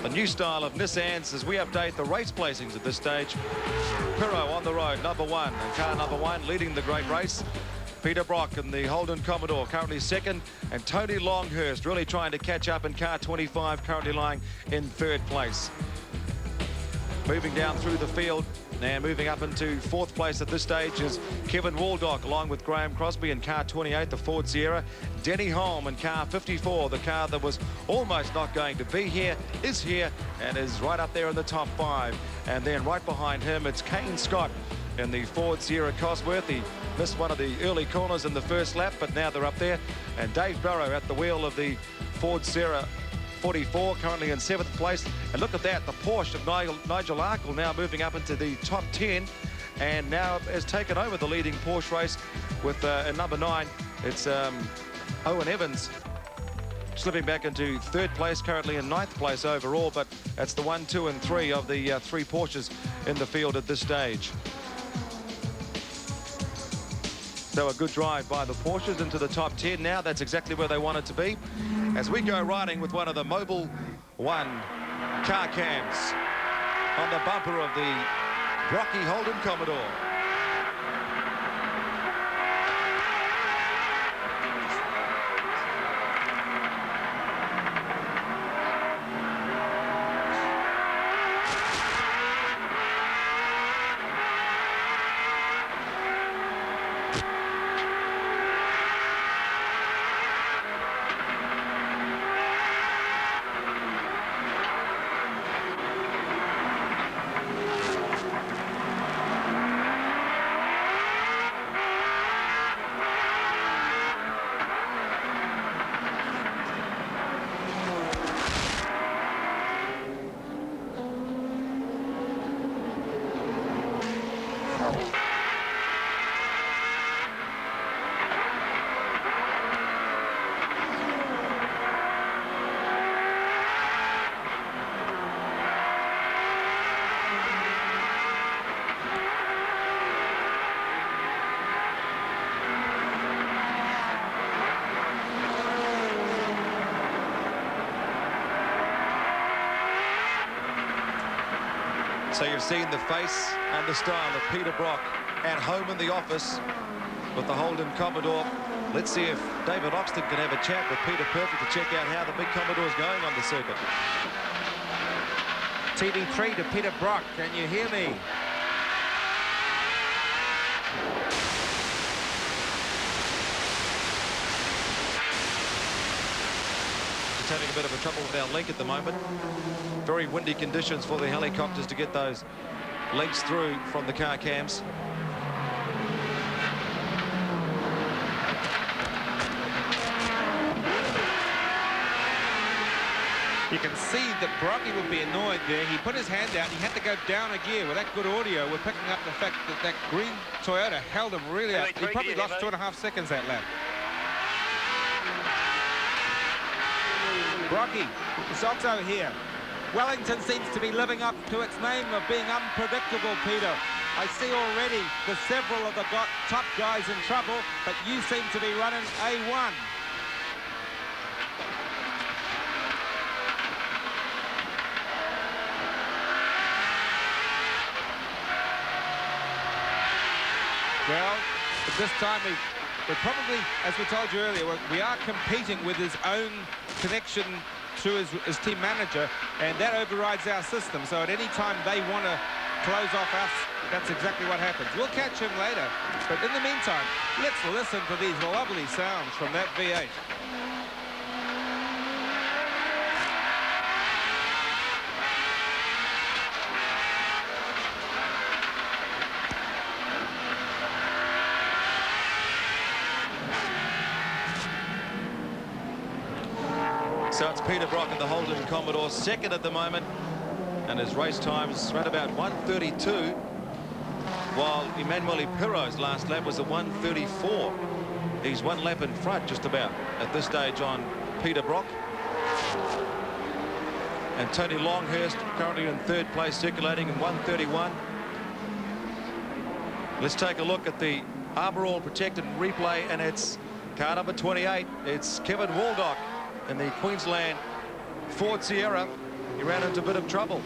A new style of Nissans as we update the race placings at this stage. Pirro on the road, number 1, and car number 1 leading the great race. Peter Brock in the Holden Commodore currently second, and Tony Longhurst really trying to catch up in car 25, currently lying in 3rd place. Moving down through the field and moving up into 4th place at this stage is Kevin Waldock, along with Graham Crosby in car 28, the Ford Sierra. Denny Holm in car 54, the car that was almost not going to be here, is here and is right up there in the top 5. And then right behind him, it's Kane Scott in the Ford Sierra Cosworth. He missed one of the early corners in the first lap, but now they're up there. And Dave Barrow at the wheel of the Ford Sierra 44, currently in 7th place. And look at that, the Porsche of Nigel Arkle now moving up into the top 10, and now has taken over the leading Porsche race with in number 9. It's Owen Evans slipping back into 3rd place, currently in 9th place overall, but that's the 1, 2 and 3 of the 3 Porsches in the field at this stage. So a good drive by the Porsches into the top 10 now. That's exactly where they wanted to be. As we go riding with one of the Mobil 1 car cams on the bumper of the Brocky Holden Commodore. So you've seen the face and the style of Peter Brock at home in the office with the Holden Commodore. Let's see if David Oxton can have a chat with Peter Perfect to check out how the big Commodore's going on the circuit. TV3 to Peter Brock, can you hear me? just having a bit of a trouble with our link at the moment. Very windy conditions for the helicopters to get those links through from the car cams. You can see that Brocky would be annoyed there. He put his hand out. He had to go down a gear. With that good audio, we're picking up the fact that that green Toyota held him really up. He probably lost 2.5 seconds, that lap. Brocky, it's Otto here. Wellington seems to be living up to its name of being unpredictable, Peter. I see already that several of the top guys in trouble, but you seem to be running A1. Well, at this time, we're probably, as we told you earlier, we are competing with his own connection to his team manager, and that overrides our system. So at any time they want to close off us, that's exactly what happens. We'll catch him later, but in the meantime, let's listen to these lovely sounds from that V8. So it's Peter Brock and the Holden Commodore, second at the moment, and his race time's right about 1:32, while Emanuele Pirro's last lap was at 1:34. He's 1 lap in front just about at this stage on Peter Brock. And Tony Longhurst currently in third place, circulating in 1:31. Let's take a look at the Arborall protected replay, and it's car number 28. It's Kevin Waldock in the Queensland Ford Sierra. He ran into a bit of trouble.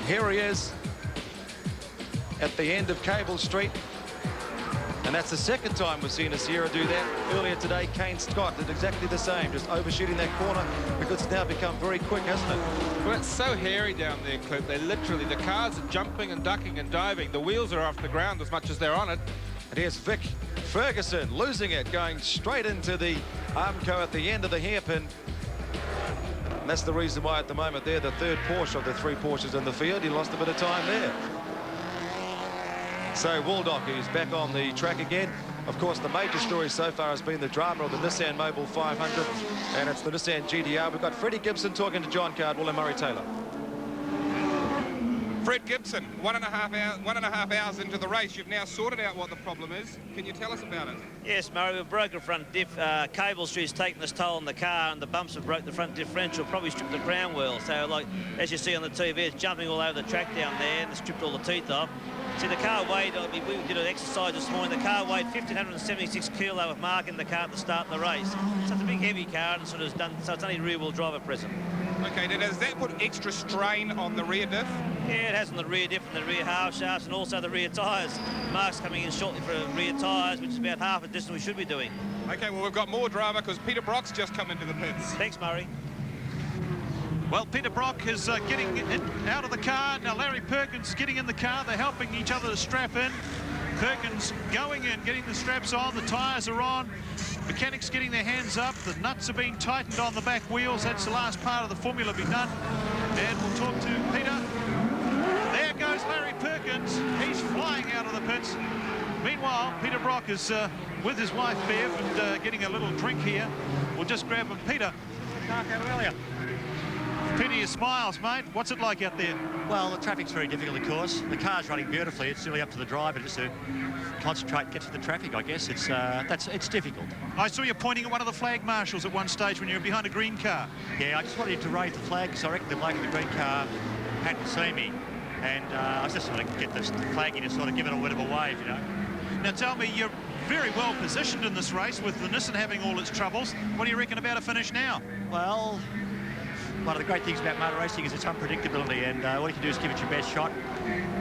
Here he is at the end of Cable Street, and that's the second time we've seen a Sierra do that. Earlier today, Kane Scott did exactly the same, just overshooting that corner, because it's now become very quick, hasn't it? Well, it's so hairy down there, Clip. They literally, the cars are jumping and ducking and diving. The wheels are off the ground as much as they're on it. And here's Vic Ferguson losing it, going straight into the Armco at the end of the hairpin. And that's the reason why at the moment they're the third Porsche of the 3 Porsches in the field. He lost a bit of time there. So Waldock is back on the track again. Of course, the major story so far has been the drama of the Nissan Mobil 500, and it's the Nissan GTR. We've got Freddie Gibson talking to John Cardwell and Murray Taylor. Fred Gibson, 1.5 hours into the race. You've now sorted out what the problem is. Can you tell us about it? Yes, Murray, we've broken front diff. Cable Street's taken this toll on the car, and the bumps have broke the front differential, probably stripped the crown wheel. So, like, as you see on the TV, it's jumping all over the track down there, and it's stripped all the teeth off. See, the car weighed, we did an exercise this morning, the car weighed 1,576 kilo with Mark in the car at the start of the race. So it's a big, heavy car, and sort of done, so it's only rear-wheel drive at present. Okay, now does that put extra strain on the rear diff? Yeah, it has on the rear diff and the rear half shafts, and also the rear tyres. Mark's coming in shortly for rear tyres, which is about half the distance we should be doing. Okay, well, we've got more drama because Peter Brock's just come into the pits. Thanks, Murray. Well, Peter Brock is getting out of the car. Now Larry Perkins is getting in the car. They're helping each other to strap in. Perkins going in, getting the straps on. The tyres are on. Mechanics getting their hands up. The nuts are being tightened on the back wheels. That's the last part of the formula be done. And we'll talk to Peter. There goes Larry Perkins. He's flying out of the pits. Meanwhile, Peter Brock is with his wife Bev and getting a little drink here. We'll just grab him. Peter. Earlier. Peter, your smiles, mate. What's it like out there? Well, the traffic's very difficult, of course. The car's running beautifully. It's really up to the driver just to concentrate and get to the traffic, I guess. It's difficult. I saw you pointing at one of the flag marshals at one stage when you were behind a green car. Yeah, I just wanted him to raise the flag because I reckon the bloke in the green car hadn't seen me. And I just wanted to get the flag in to sort of give it a bit of a wave, you know. Now tell me, you're very well positioned in this race with the Nissan having all its troubles. What do you reckon about a finish now? Well, one of the great things about motor racing is its unpredictability, and all you can do is give it your best shot,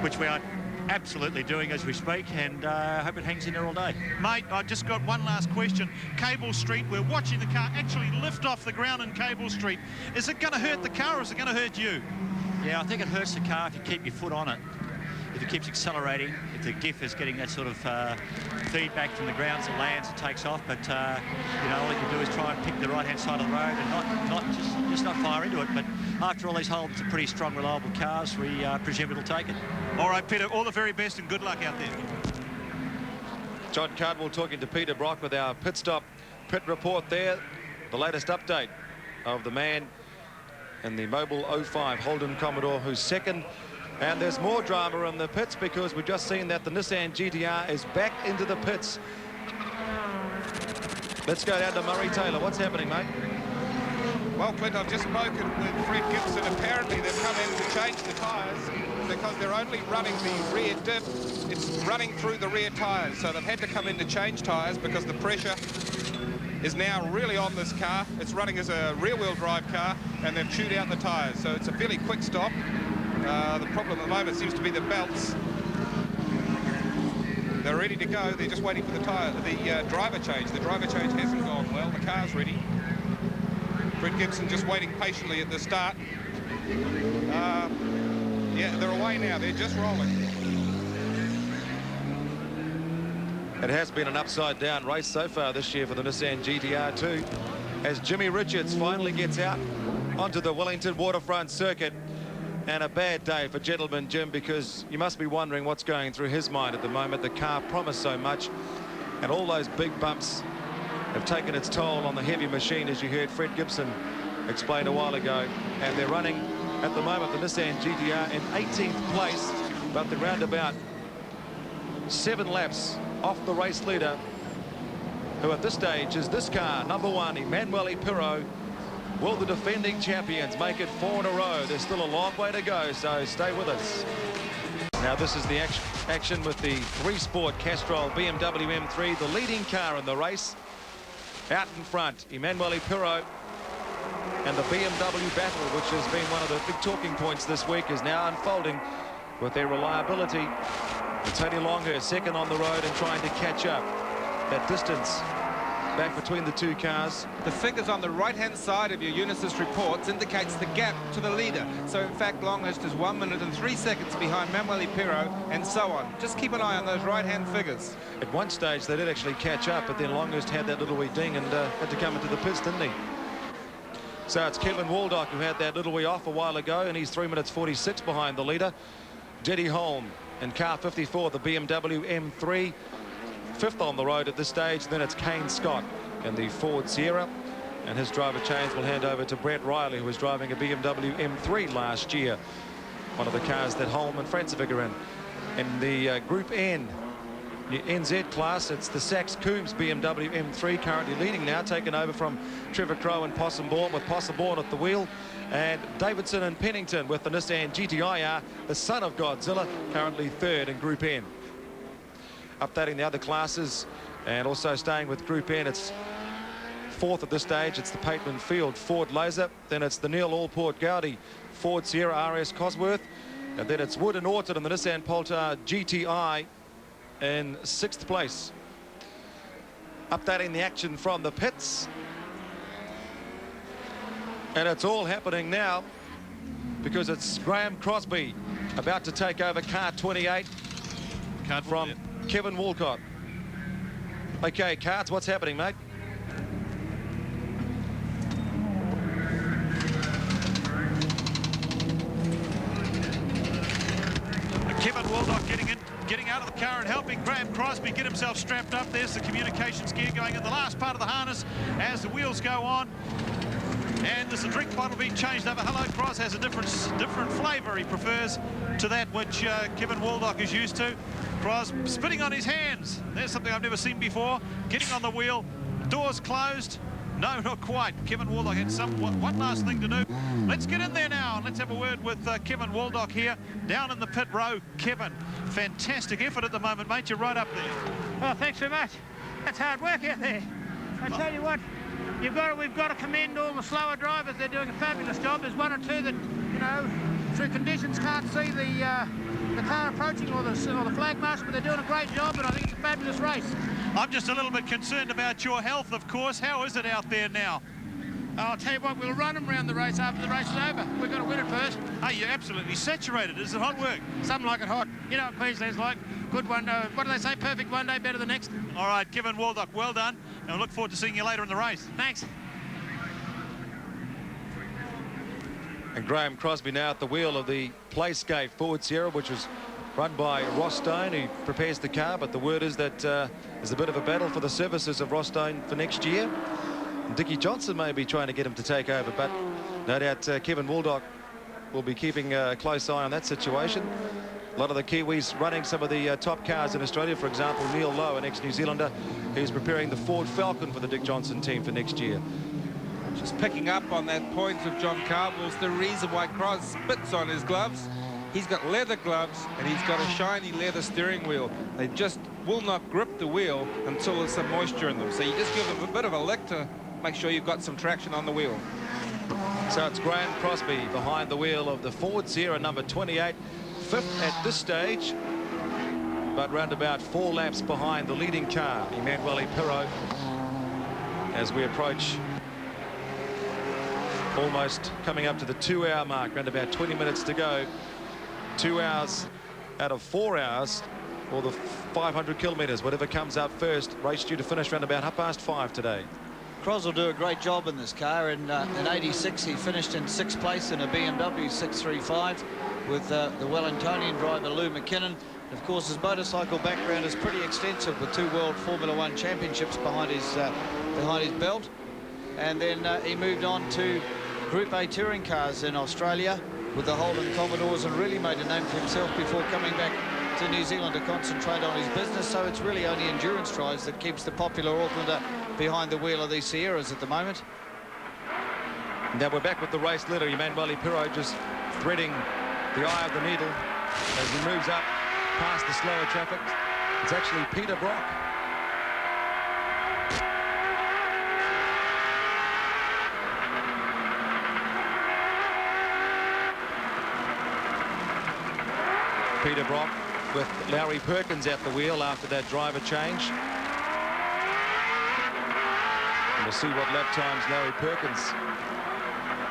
which we are absolutely doing as we speak, and I hope it hangs in there all day. Mate, I've just got one last question. Cable Street, we're watching the car actually lift off the ground in Cable Street. Is it going to hurt the car or is it going to hurt you? Yeah, I think it hurts the car if you keep your foot on it. if he keeps accelerating, if the GIF is getting that sort of feedback from the ground as it lands and takes off. But you know, all he can do is try and pick the right-hand side of the road and not just not fire into it. But after all, he's holding some pretty strong, reliable cars. We presume it'll take it. All right, Peter, all the very best and good luck out there. John Cardwell talking to Peter Brock with our pit report there. The latest update of the man in the Mobil 05 Holden Commodore, who's second. And there's more drama in the pits because we've just seen that the Nissan GTR is back into the pits. Let's go down to Murray Taylor. What's happening, mate? Well, Clint, I've just spoken with Fred Gibson. Apparently they've come in to change the tyres because they're only running the rear diff. It's running through the rear tyres, so they've had to come in to change tyres because the pressure is now really on this car. It's running as a rear-wheel drive car, and they've chewed out the tyres, so it's a fairly quick stop. The problem at the moment seems to be the belts. They're ready to go. They're just waiting for the driver change. The driver change hasn't gone well. The car's ready. Fred Gibson just waiting patiently at the start. Yeah, they're away now. They're just rolling. It has been an upside-down race so far this year for the Nissan GTR2 as Jimmy Richards finally gets out onto the Wellington waterfront circuit. And a bad day for Gentleman Jim, because you must be wondering what's going through his mind at the moment. The car promised so much, and all those big bumps have taken its toll on the heavy machine, as you heard Fred Gibson explain a while ago. And they're running at the moment the Nissan GTR in 18th place, but they're round about 7 laps off the race leader, who at this stage is this car, number 1, Emanuele Pirro. Will the defending champions make it 4 in a row? There's still a long way to go, so stay with us. Now this is the action with the 3-Sport Castrol BMW M3, the leading car in the race. Out in front, Emanuele Pirro, and the BMW battle, which has been one of the big talking points this week, is now unfolding with their reliability. And Tony Longhurst second on the road and trying to catch up that distance back between the two cars. The figures on the right-hand side of your Unisys reports indicates the gap to the leader. So, in fact, Longhurst is 1 minute and 3 seconds behind Emanuele Pirro, and so on. Just keep an eye on those right-hand figures. At one stage, they did actually catch up, but then Longhurst had that little wee ding and had to come into the pits, didn't he? So it's Kevin Waldock who had that little wee off a while ago, and he's 3 minutes 46 behind the leader. Jetty Holm in car 54, the BMW M3. 5th on the road at this stage. Then it's Kane Scott in the Ford Sierra, and his driver change will hand over to Brett Riley, who was driving a BMW M3 last year, one of the cars that Holm and Francevic are in. In the Group N, the NZ class, it's the Sachs Coombs BMW M3 currently leading now, taken over from Trevor Crowe and Possumbourne, with Possumbourne at the wheel, and Davidson and Pennington with the Nissan GTIR, the son of Godzilla, currently 3rd in Group N. Updating the other classes and also staying with Group N, it's 4th at this stage. It's the Pateman Field Ford Laser. Then it's the Neil Allport Gaudi Ford Sierra RS Cosworth. And then it's Wood and Orchard and the Nissan Polestar GTI in 6th place. Updating the action from the pits. And it's all happening now because it's Graham Crosby about to take over car 28 from Kevin Walcott. Okay, Cards, what's happening, mate? Kevin Waldock getting out of the car and helping Graham Crosby get himself strapped up. There's the communications gear going in the last part of the harness as the wheels go on. And there's a drink bottle being changed over. Hello Cross has a different flavour he prefers to that which Kevin Waldock is used to. Cross spitting on his hands. There's something I've never seen before. Getting on the wheel. Doors closed. No, not quite. Kevin Waldock had one last thing to do. Let's get in there now and let's have a word with Kevin Waldock here down in the pit row. Kevin, fantastic effort at the moment, mate. You're right up there. Oh, thanks very much. That's hard work out there. I tell you what, we've got to commend all the slower drivers. They're doing a fabulous job. There's one or two that, you know, through conditions can't see the car approaching or the flag marshal, but they're doing a great job, and I think it's a fabulous race. I'm just a little bit concerned about your health, of course. How is it out there now? I'll tell you what, we'll run them round the race after the race is over. We've got to win it first. Hey, you're absolutely saturated. Is it hot work? Something like it hot. You know what Queensland's like. Good one. What do they say? Perfect one day, better than next. All right, Kevin Waldock, well done. And I look forward to seeing you later in the race. Thanks. And Graham Crosby now at the wheel of the Playscape Ford Sierra, which was run by Ross Stone, who prepares the car. But the word is that there's a bit of a battle for the services of Ross Stone for next year. And Dickie Johnson may be trying to get him to take over, but no doubt Kevin Waldock will be keeping a close eye on that situation. A lot of the Kiwis running some of the top cars in Australia. For example, Neil Lowe, an ex-New Zealander, who's preparing the Ford Falcon for the Dick Johnson team for next year. Just picking up on that point of John Carwell's, the reason why Cross spits on his gloves. He's got leather gloves and he's got a shiny leather steering wheel. They just will not grip the wheel until there's some moisture in them. So you just give them a bit of a lick to make sure you've got some traction on the wheel. So it's Graham Crosby behind the wheel of the Ford Sierra number 28, fifth at this stage, but round about 4 laps behind the leading car, Emanuele Pirro, as we approach almost coming up to the 2-hour mark, around about 20 minutes to go. 2 hours out of 4 hours, or the 500 kilometres, whatever comes up first. Race due to finish around about 5:30 today. Cros will do a great job in this car. In '86, he finished in 6th place in a BMW 635 with the Wellingtonian driver Lou McKinnon. Of course, his motorcycle background is pretty extensive, with 2 World Formula 1 championships behind his belt. And then he moved on to Group A touring cars in Australia with the Holden Commodores, and really made a name for himself before coming back to New Zealand to concentrate on his business. So it's really only endurance drives that keeps the popular Aucklander behind the wheel of these Sierras at the moment. Now we're back with the race leader, Emanuele Pirro, just threading the eye of the needle as he moves up past the slower traffic. It's actually Peter Brock. Peter Brock with Larry Perkins at the wheel after that driver change. And we'll see what lap times Larry Perkins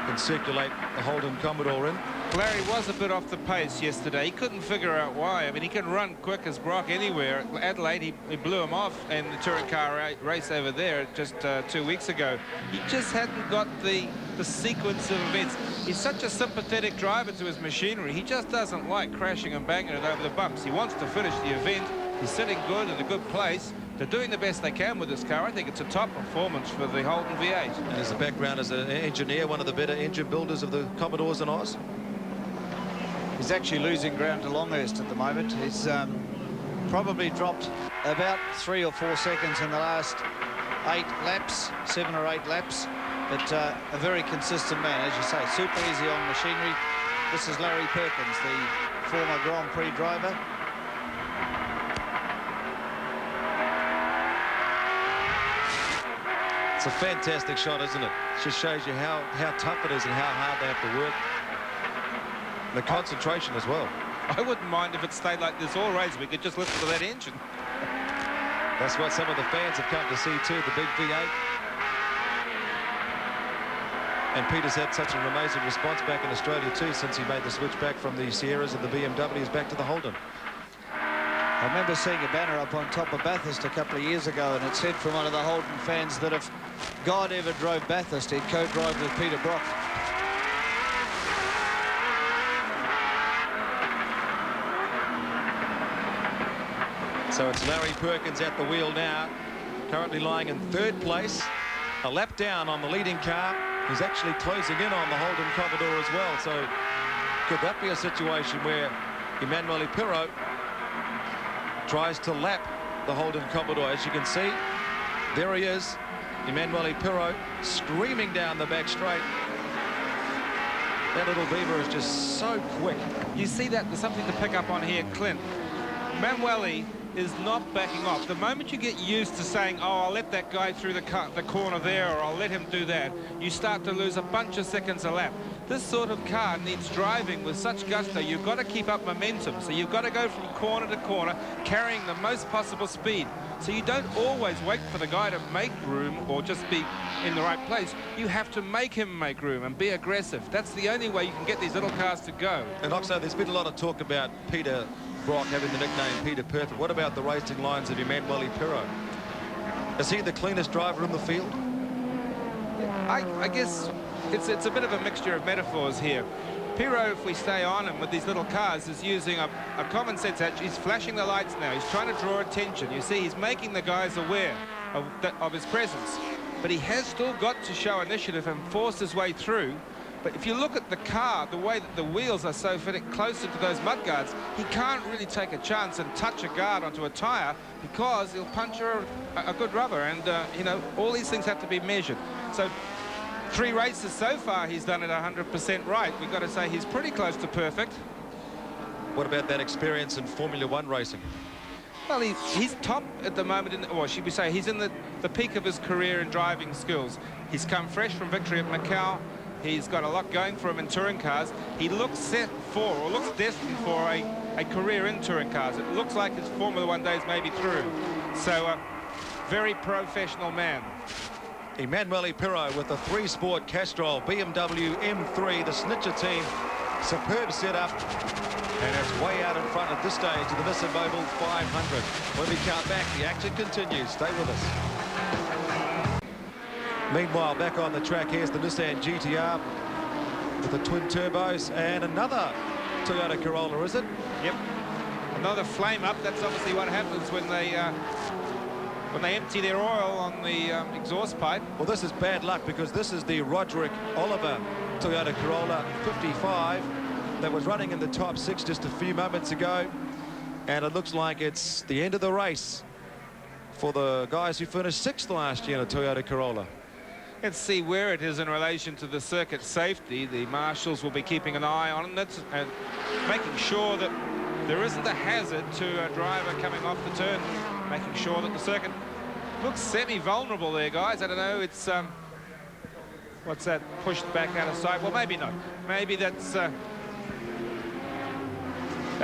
can circulate the Holden Commodore in. Larry was a bit off the pace yesterday. He couldn't figure out why. I mean, he can run quick as Brock anywhere. At Adelaide, he blew him off in the touring car race over there just 2 weeks ago. He just hadn't got the sequence of events. He's such a sympathetic driver to his machinery. He just doesn't like crashing and banging it over the bumps. He wants to finish the event. He's sitting good in a good place. They're doing the best they can with this car. I think it's a top performance for the Holden V8. And his background as an engineer, one of the better engine builders of the Commodores in Oz. He's actually losing ground to Longhurst at the moment. He's probably dropped about 3 or 4 seconds in the last 8 laps, 7 or 8 laps. But a very consistent man, as you say, super easy on machinery. This is Larry Perkins, the former Grand Prix driver. It's a fantastic shot, isn't it? It just shows you how tough it is and how hard they have to work. The concentration as well. I wouldn't mind if it stayed like this all race. We could just listen to that engine. That's what some of the fans have come to see too, the big V8. And Peter's had such an amazing response back in Australia too, since he made the switch back from the Sierras and the BMWs back to the Holden. I remember seeing a banner up on top of Bathurst a couple of years ago, and it said from one of the Holden fans that if God ever drove Bathurst, he'd co-drive with Peter Brock. So it's Larry Perkins at the wheel now, currently lying in 3rd place, a lap down on the leading car. He's actually closing in on the Holden Commodore as well. So could that be a situation where Emanuele Pirro tries to lap the Holden Commodore? As you can see, there he is, Emanuele Pirro screaming down the back straight. That little beaver is just so quick. You see that there's something to pick up on here, Clint. Emanuele is not backing off. The moment you get used to saying, oh, I'll let that guy through the corner there, or I'll let him do that, you start to lose a bunch of seconds a lap. This sort of car needs driving with such gusto. You've got to keep up momentum. So you've got to go from corner to corner, carrying the most possible speed. So you don't always wait for the guy to make room or just be in the right place. You have to make him make room and be aggressive. That's the only way you can get these little cars to go. And Oxo, there's been a lot of talk about Peter Brock having the nickname Peter Perfect. What about the racing lines of Emmanuel Pirot? Is he the cleanest driver in the field? I guess it's a bit of a mixture of metaphors here. Pirot, if we stay on him with these little cars, is using a common sense edge. He's flashing the lights now. He's trying to draw attention. You see, he's making the guys aware of his presence. But he has still got to show initiative and force his way through. But if you look at the car, the way that the wheels are so fitting closer to those mudguards, he can't really take a chance and touch a guard onto a tyre because he'll puncture a good rubber. And, you know, all these things have to be measured. So 3 races so far, he's done it 100% right. We've got to say he's pretty close to perfect. What about that experience in Formula One racing? Well, he's top at the moment, or should we say he's in the peak of his career in driving skills. He's come fresh from victory at Macau. He's got a lot going for him in touring cars. He looks set for, or looks destined for, a career in touring cars. It looks like his Formula One days may be through. So, very professional man. Emmanuel Pirot with the 3-Sport Castrol BMW M3, the Snitcher team. Superb setup, and it's way out in front at this stage of the Nissan Mobil 500. When we count back, the action continues. Stay with us. Meanwhile, back on the track, here's the Nissan GTR with the twin turbos and another Toyota Corolla, is it? Yep. Another flame up. That's obviously what happens when they empty their oil on the exhaust pipe. Well, this is bad luck because this is the Roderick Oliver Toyota Corolla 55 that was running in the top 6 just a few moments ago. And it looks like it's the end of the race for the guys who finished 6th last year in a Toyota Corolla. Let's see where it is in relation to the circuit safety. The marshals will be keeping an eye on it and making sure that there isn't a hazard to a driver coming off the turn, making sure that the circuit looks semi-vulnerable there, guys. I don't know, it's what's that, pushed back out of sight? Well, maybe not. Maybe that's that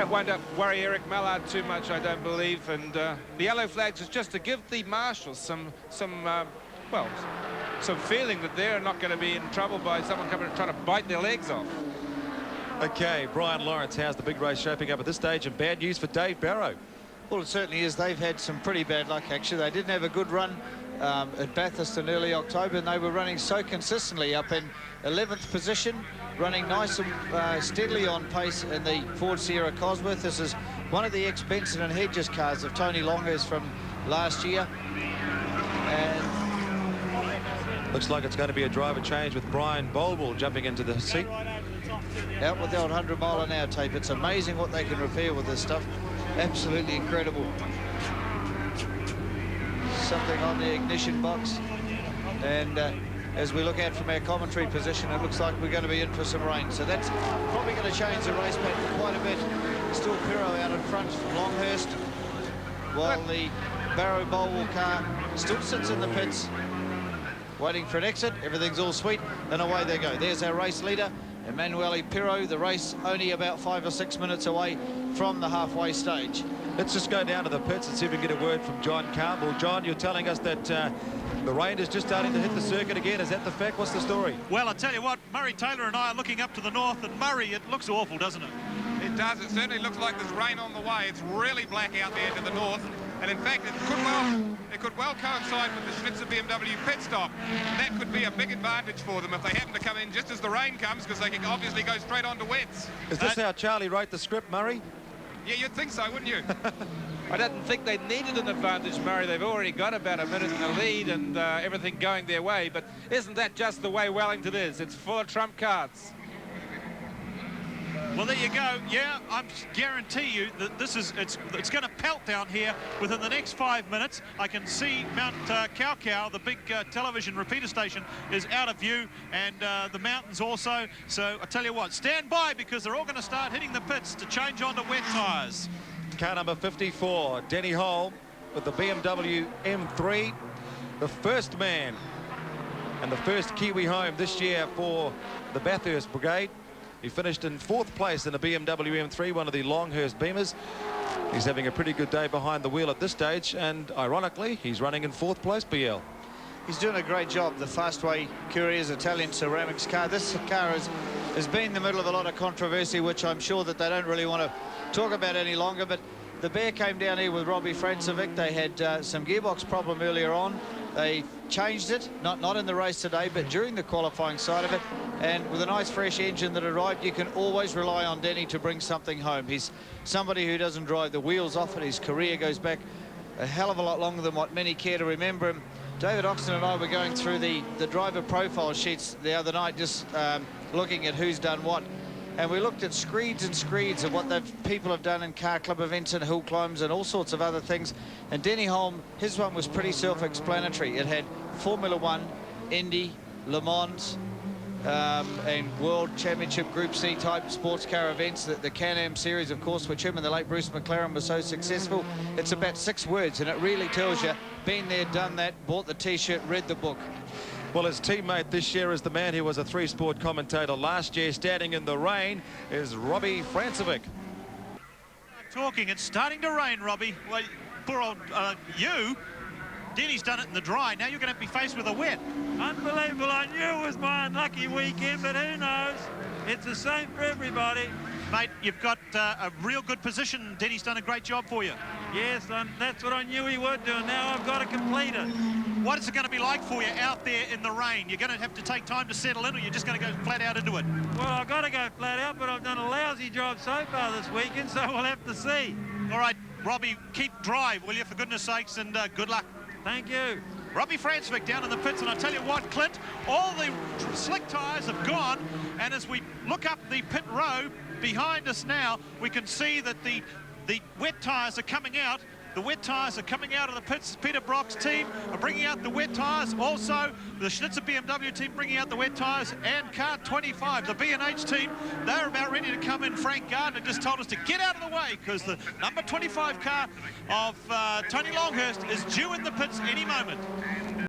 won't worry Eric Mallard too much, I don't believe. And the yellow flags is just to give the marshals some feeling that they're not going to be in trouble by someone coming and trying to bite their legs off. Okay, Brian Lawrence, how's the big race shaping up at this stage? And bad news for Dave Barrow. Well, it certainly is. They've had some pretty bad luck, actually. They didn't have a good run at Bathurst in early October, and they were running so consistently up in 11th position, running nice and steadily on pace in the Ford Sierra Cosworth. This is one of the ex-Benson and Hedges cars of Tony Longhurst from last year. And looks like it's going to be a driver change with Brian Bolwell jumping into the seat. Out with the old 100-mile-an-hour tape. It's amazing what they can repair with this stuff. Absolutely incredible. Something on the ignition box. And as we look out from our commentary position, it looks like we're going to be in for some rain. So that's probably going to change the race pattern quite a bit. Still Pirot out in front from Longhurst, while the Barrow Bolwell car still sits in the pits, waiting for an exit. Everything's all sweet, and away they go. There's our race leader, Emmanuel Pirot. The race only about 5 or 6 minutes away from the halfway stage. Let's just go down to the pits and see if we can get a word from John Campbell. John, you're telling us that the rain is just starting to hit the circuit again. Is that the fact? What's the story? Well, I tell you what, Murray Taylor and I are looking up to the north, and Murray, it looks awful, doesn't it? It does. It certainly looks like there's rain on the way. It's really black out there to the north. And in fact, it could well coincide with the Schnitzer BMW pit stop. That could be a big advantage for them if they happen to come in just as the rain comes, because they can obviously go straight on to wets. Is this how Charlie wrote the script, Murray? Yeah, you'd think so, wouldn't you? I don't think they needed an advantage, Murray. They've already got about a minute in the lead and everything going their way. But isn't that just the way Wellington is? It's full of trump cards. Well, there you go. Yeah, I guarantee you that it's going to pelt down here within the next 5 minutes. I can see Mount Kau, the big television repeater station, is out of view, and the mountains also. So I tell you what, stand by, because they're all going to start hitting the pits to change onto wet tyres. car number 54, Denny Holm with the BMW M3, the first man and the first Kiwi home this year for the Bathurst Brigade. He finished in 4th place in the BMW M3, one of the Longhurst Beamers. He's having a pretty good day behind the wheel at this stage, and ironically, he's running in 4th place, BL. He's doing a great job. The Fastway Courier's Italian ceramics car. This car has been in the middle of a lot of controversy, which I'm sure that they don't really want to talk about any longer. But the Bear came down here with Robbie Francevic. They had some gearbox problem earlier on. They changed it, not in the race today, but during the qualifying side of it. And with a nice fresh engine that arrived, you can always rely on Denny to bring something home. He's somebody who doesn't drive the wheels off it. His career goes back a hell of a lot longer than what many care to remember him. David Oxton and I were going through the driver profile sheets the other night, just looking at who's done what. And we looked at screeds and screeds of what people have done in car club events and hill climbs and all sorts of other things. And Denny Holm, his one was pretty self-explanatory. It had Formula One, Indy, Le Mans, and World Championship Group C type sports car events, the Can-Am series, of course, which him and the late Bruce McLaren were so successful. It's about 6 words, and it really tells you, been there, done that, bought the T-shirt, read the book. Well, his teammate this year is the man who was a 3-sport commentator last year, standing in the rain, is Robbie Francevic. Talking, it's starting to rain, Robbie. Well, poor old you. Denny's done it in the dry. Now you're going to be faced with a wet. Unbelievable. I knew it was my unlucky weekend, but who knows? It's the same for everybody. Mate, you've got a real good position. Denny's done a great job for you. Yes, that's what I knew he would do, and now I've got to complete it. What is it going to be like for you out there in the rain? You're going to have to take time to settle in, or you're just going to go flat out into it? Well, I've got to go flat out, but I've done a lousy job so far this weekend, so we'll have to see. All right, Robbie, keep dry, will you, for goodness sakes, and good luck. Thank you. Robbie Francevic down in the pits, and I tell you what, Clint, all the slick tyres have gone, and as we look up the pit row behind us now, we can see that the wet tyres are coming out. The wet tyres are coming out of the pits. Peter Brock's team are bringing out the wet tyres. Also, the Schnitzer BMW team bringing out the wet tyres. And car 25, the B&H team, they're about ready to come in. Frank Gardner just told us to get out of the way because the number 25 car of Tony Longhurst is due in the pits any moment.